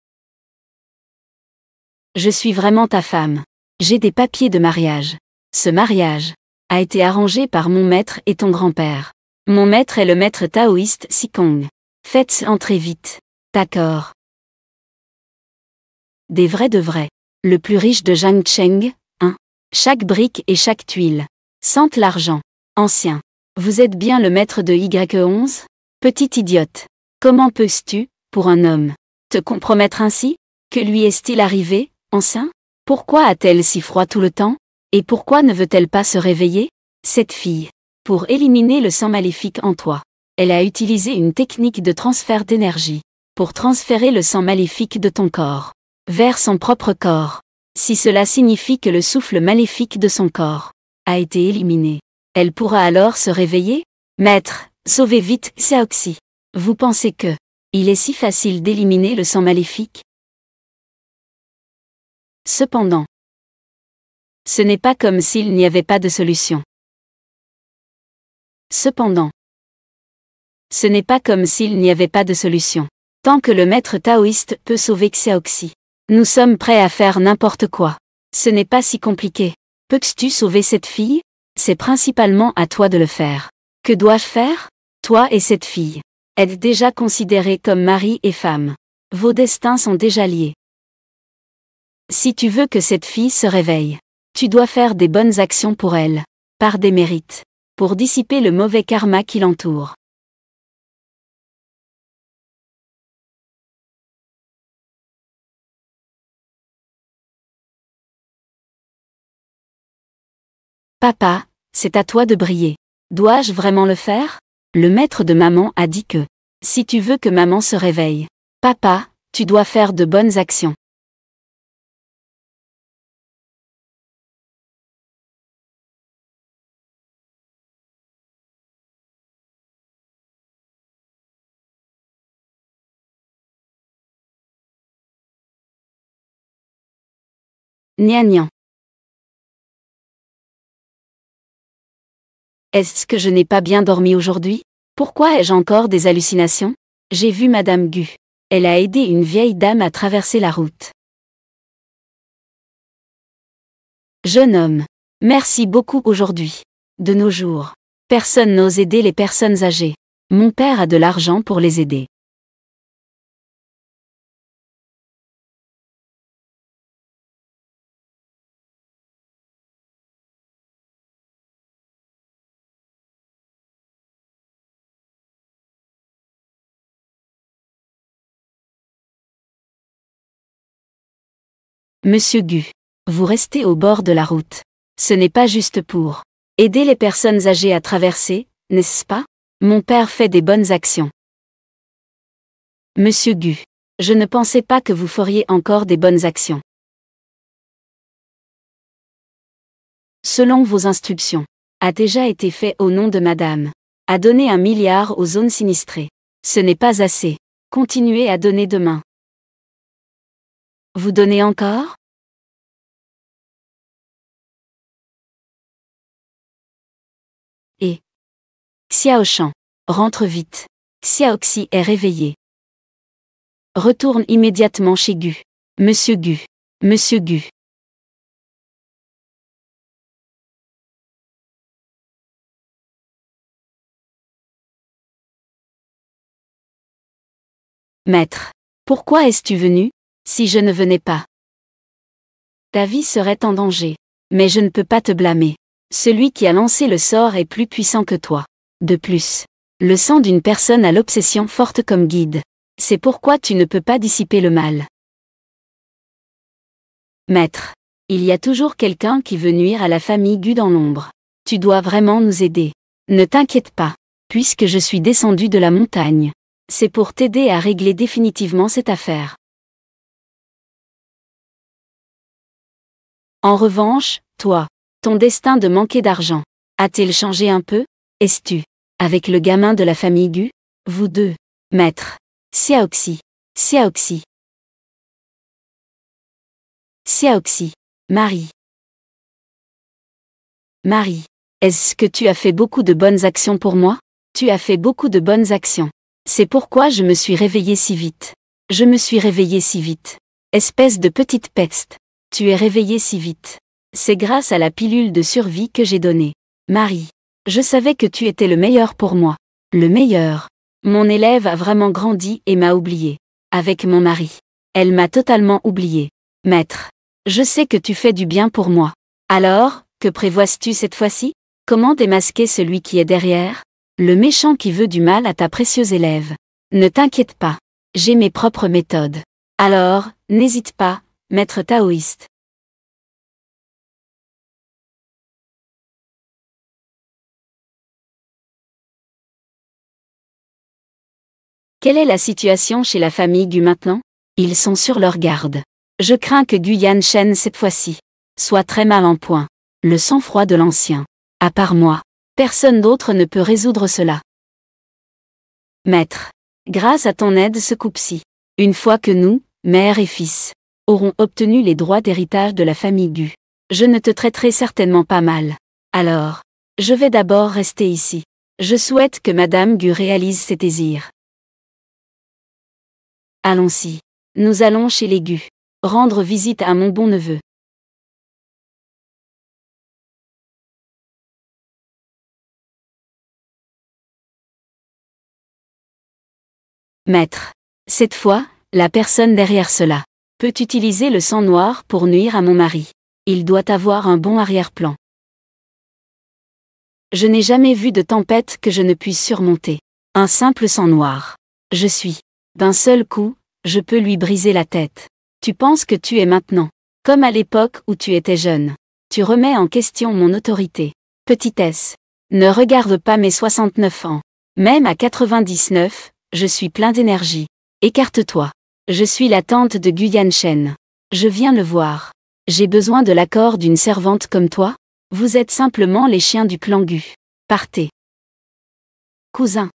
Je suis vraiment ta femme. J'ai des papiers de mariage. Ce mariage a été arrangé par mon maître et ton grand-père. Mon maître est le maître taoïste Sikong. Faites entrer vite. D'accord. Des vrais de vrais. Le plus riche de Jiangcheng, hein. Chaque brique et chaque tuile sentent l'argent. Ancien. Vous êtes bien le maître de Y11 ? Petite idiote. Comment peux-tu, pour un homme, te compromettre ainsi ? Que lui est-il arrivé, ancien ? Pourquoi a-t-elle si froid tout le temps ? Et pourquoi ne veut-elle pas se réveiller ? Cette fille. Pour éliminer le sang maléfique en toi. Elle a utilisé une technique de transfert d'énergie. Pour transférer le sang maléfique de ton corps. Vers son propre corps. Si cela signifie que le souffle maléfique de son corps a été éliminé. Elle pourra alors se réveiller ? Maître, sauvez vite Xiaoxi. Vous pensez que il est si facile d'éliminer le sang maléfique ? Cependant, ce n'est pas comme s'il n'y avait pas de solution. Cependant, ce n'est pas comme s'il n'y avait pas de solution. Tant que le maître taoïste peut sauver Xiaoxi, nous sommes prêts à faire n'importe quoi. Ce n'est pas si compliqué. Peux-tu sauver cette fille ? C'est principalement à toi de le faire. Que dois-je faire ? Toi et cette fille êtes déjà considérés comme mari et femme. Vos destins sont déjà liés. Si tu veux que cette fille se réveille, tu dois faire des bonnes actions pour elle, par des mérites, pour dissiper le mauvais karma qui l'entoure. Papa, c'est à toi de briller. Dois-je vraiment le faire ? Le maître de maman a dit que, si tu veux que maman se réveille, papa, tu dois faire de bonnes actions. Nian. Est-ce que je n'ai pas bien dormi aujourd'hui ? Pourquoi ai-je encore des hallucinations ? J'ai vu Madame Gu. Elle a aidé une vieille dame à traverser la route. Jeune homme. Merci beaucoup aujourd'hui. De nos jours, personne n'ose aider les personnes âgées. Mon père a de l'argent pour les aider. Monsieur Gu. Vous restez au bord de la route. Ce n'est pas juste pour aider les personnes âgées à traverser, n'est-ce pas ? Mon père fait des bonnes actions. Monsieur Gu. Je ne pensais pas que vous feriez encore des bonnes actions. Selon vos instructions, a déjà été fait au nom de Madame. A donné 1 milliard aux zones sinistrées. Ce n'est pas assez. Continuez à donner demain. Vous donnez encore ? Et Xiaoshan, rentre vite. Xiaoxi est réveillé. Retourne immédiatement chez Gu. Monsieur Gu. Monsieur Gu. Maître. Pourquoi es-tu venu ? Si je ne venais pas, ta vie serait en danger. Mais je ne peux pas te blâmer. Celui qui a lancé le sort est plus puissant que toi. De plus, le sang d'une personne a l'obsession forte comme guide. C'est pourquoi tu ne peux pas dissiper le mal. Maître. Il y a toujours quelqu'un qui veut nuire à la famille Gu dans l'ombre. Tu dois vraiment nous aider. Ne t'inquiète pas, puisque je suis descendu de la montagne. C'est pour t'aider à régler définitivement cette affaire. En revanche, toi, ton destin de manquer d'argent, a-t-il changé un peu ? Es-tu avec le gamin de la famille Gu ? Vous deux, maître. Xiaoxi. Xiaoxi. Xiaoxi. Marie. Marie. Est-ce que tu as fait beaucoup de bonnes actions pour moi ? Tu as fait beaucoup de bonnes actions. C'est pourquoi je me suis réveillée si vite. Je me suis réveillée si vite. Espèce de petite peste. Tu es réveillée si vite. C'est grâce à la pilule de survie que j'ai donnée. Marie. Je savais que tu étais le meilleur pour moi. Le meilleur. Mon élève a vraiment grandi et m'a oublié. Avec mon mari. Elle m'a totalement oublié. Maître. Je sais que tu fais du bien pour moi. Alors, que prévois-tu cette fois-ci? Comment démasquer celui qui est derrière? Le méchant qui veut du mal à ta précieuse élève. Ne t'inquiète pas. J'ai mes propres méthodes. Alors, n'hésite pas, maître taoïste. Quelle est la situation chez la famille Gu maintenant? Ils sont sur leur garde. Je crains que Gu Yanshen cette fois-ci soit très mal en point. Le sang-froid de l'ancien. À part moi, personne d'autre ne peut résoudre cela. Maître, grâce à ton aide ce coup-ci, une fois que nous, mère et fils, aurons obtenu les droits d'héritage de la famille Gu, je ne te traiterai certainement pas mal. Alors, je vais d'abord rester ici. Je souhaite que Madame Gu réalise ses désirs. Allons-y. Nous allons chez les Gu, rendre visite à mon bon neveu. Maître. Cette fois, la personne derrière cela peut utiliser le sang noir pour nuire à mon mari. Il doit avoir un bon arrière-plan. Je n'ai jamais vu de tempête que je ne puisse surmonter. Un simple sang noir. Je suis. D'un seul coup, je peux lui briser la tête. Tu penses que tu es maintenant, comme à l'époque où tu étais jeune. Tu remets en question mon autorité. Petitesse. Ne regarde pas mes 69 ans. Même à 99, je suis plein d'énergie. Écarte-toi. Je suis la tante de Gu Yanshen. Je viens le voir. J'ai besoin de l'accord d'une servante comme toi? Vous êtes simplement les chiens du clan Gu. Partez. Cousin.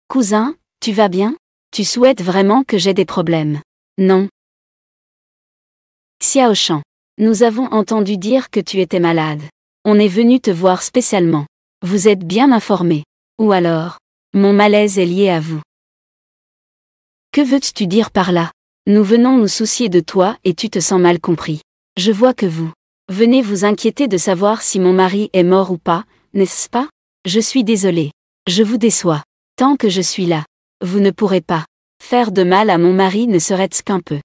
Cousin, tu vas bien? Tu souhaites vraiment que j'aie des problèmes? Non. Xiao Shan. Nous avons entendu dire que tu étais malade. On est venu te voir spécialement. Vous êtes bien informé. Ou alors, mon malaise est lié à vous. Que veux-tu dire par là? Nous venons nous soucier de toi et tu te sens mal compris. Je vois que vous venez vous inquiéter de savoir si mon mari est mort ou pas, n'est-ce pas? Je suis désolé. Je vous déçois. Tant que je suis là, vous ne pourrez pas faire de mal à mon mari ne serait-ce qu'un peu.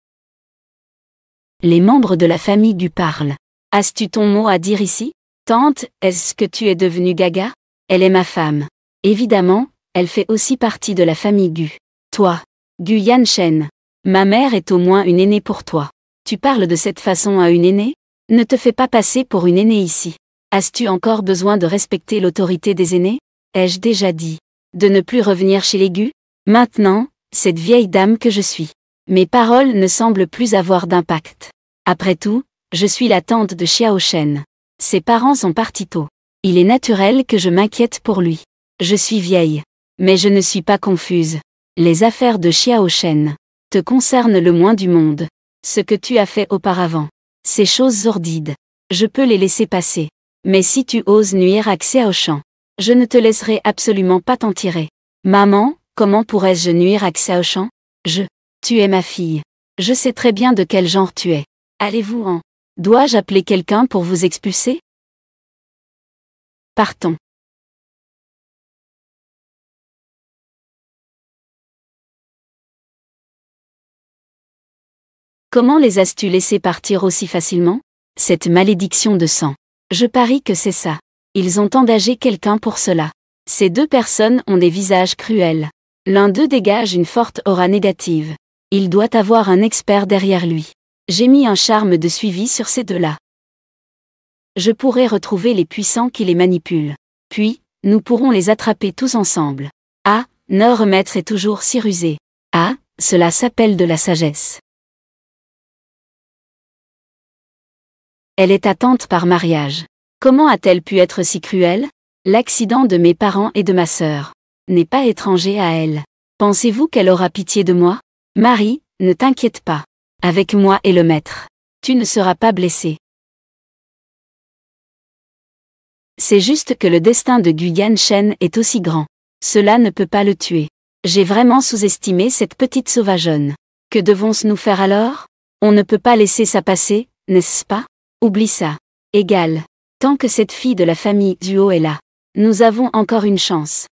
Les membres de la famille Gu parlent. As-tu ton mot à dire ici? Tante, est-ce que tu es devenue gaga? Elle est ma femme. Évidemment, elle fait aussi partie de la famille Gu. Toi, Gu Yanshen, ma mère est au moins une aînée pour toi. Tu parles de cette façon à une aînée? Ne te fais pas passer pour une aînée ici. As-tu encore besoin de respecter l'autorité des aînés? Ai-je déjà dit de ne plus revenir chez les Gu? Maintenant, cette vieille dame que je suis. Mes paroles ne semblent plus avoir d'impact. Après tout, je suis la tante de Xiao Shen. Ses parents sont partis tôt. Il est naturel que je m'inquiète pour lui. Je suis vieille. Mais je ne suis pas confuse. Les affaires de Xiao Shen te concernent le moins du monde. Ce que tu as fait auparavant. Ces choses sordides. Je peux les laisser passer. Mais si tu oses nuire à Xiao Shan, je ne te laisserai absolument pas t'en tirer. Maman, comment pourrais-je nuire à Xiao Shan? Tu es ma fille. Je sais très bien de quel genre tu es. Allez-vous en? Dois-je appeler quelqu'un pour vous expulser? Partons. Comment les as-tu laissés partir aussi facilement? Cette malédiction de sang. Je parie que c'est ça. Ils ont engagé quelqu'un pour cela. Ces deux personnes ont des visages cruels. L'un d'eux dégage une forte aura négative. Il doit avoir un expert derrière lui. J'ai mis un charme de suivi sur ces deux-là. Je pourrai retrouver les puissants qui les manipulent. Puis, nous pourrons les attraper tous ensemble. Ah, notre maître est toujours si rusé. Ah, cela s'appelle de la sagesse. Elle est ta tante par mariage. Comment a-t-elle pu être si cruelle? L'accident de mes parents et de ma sœur n'est pas étranger à elle. Pensez-vous qu'elle aura pitié de moi? Marie, ne t'inquiète pas. Avec moi et le maître, tu ne seras pas blessée. C'est juste que le destin de Gu Yanshen est aussi grand. Cela ne peut pas le tuer. J'ai vraiment sous-estimé cette petite sauvageonne. Que devons-nous faire alors? On ne peut pas laisser ça passer, n'est-ce pas? Oublie ça. Égal. Tant que cette fille de la famille Duo est là, nous avons encore une chance.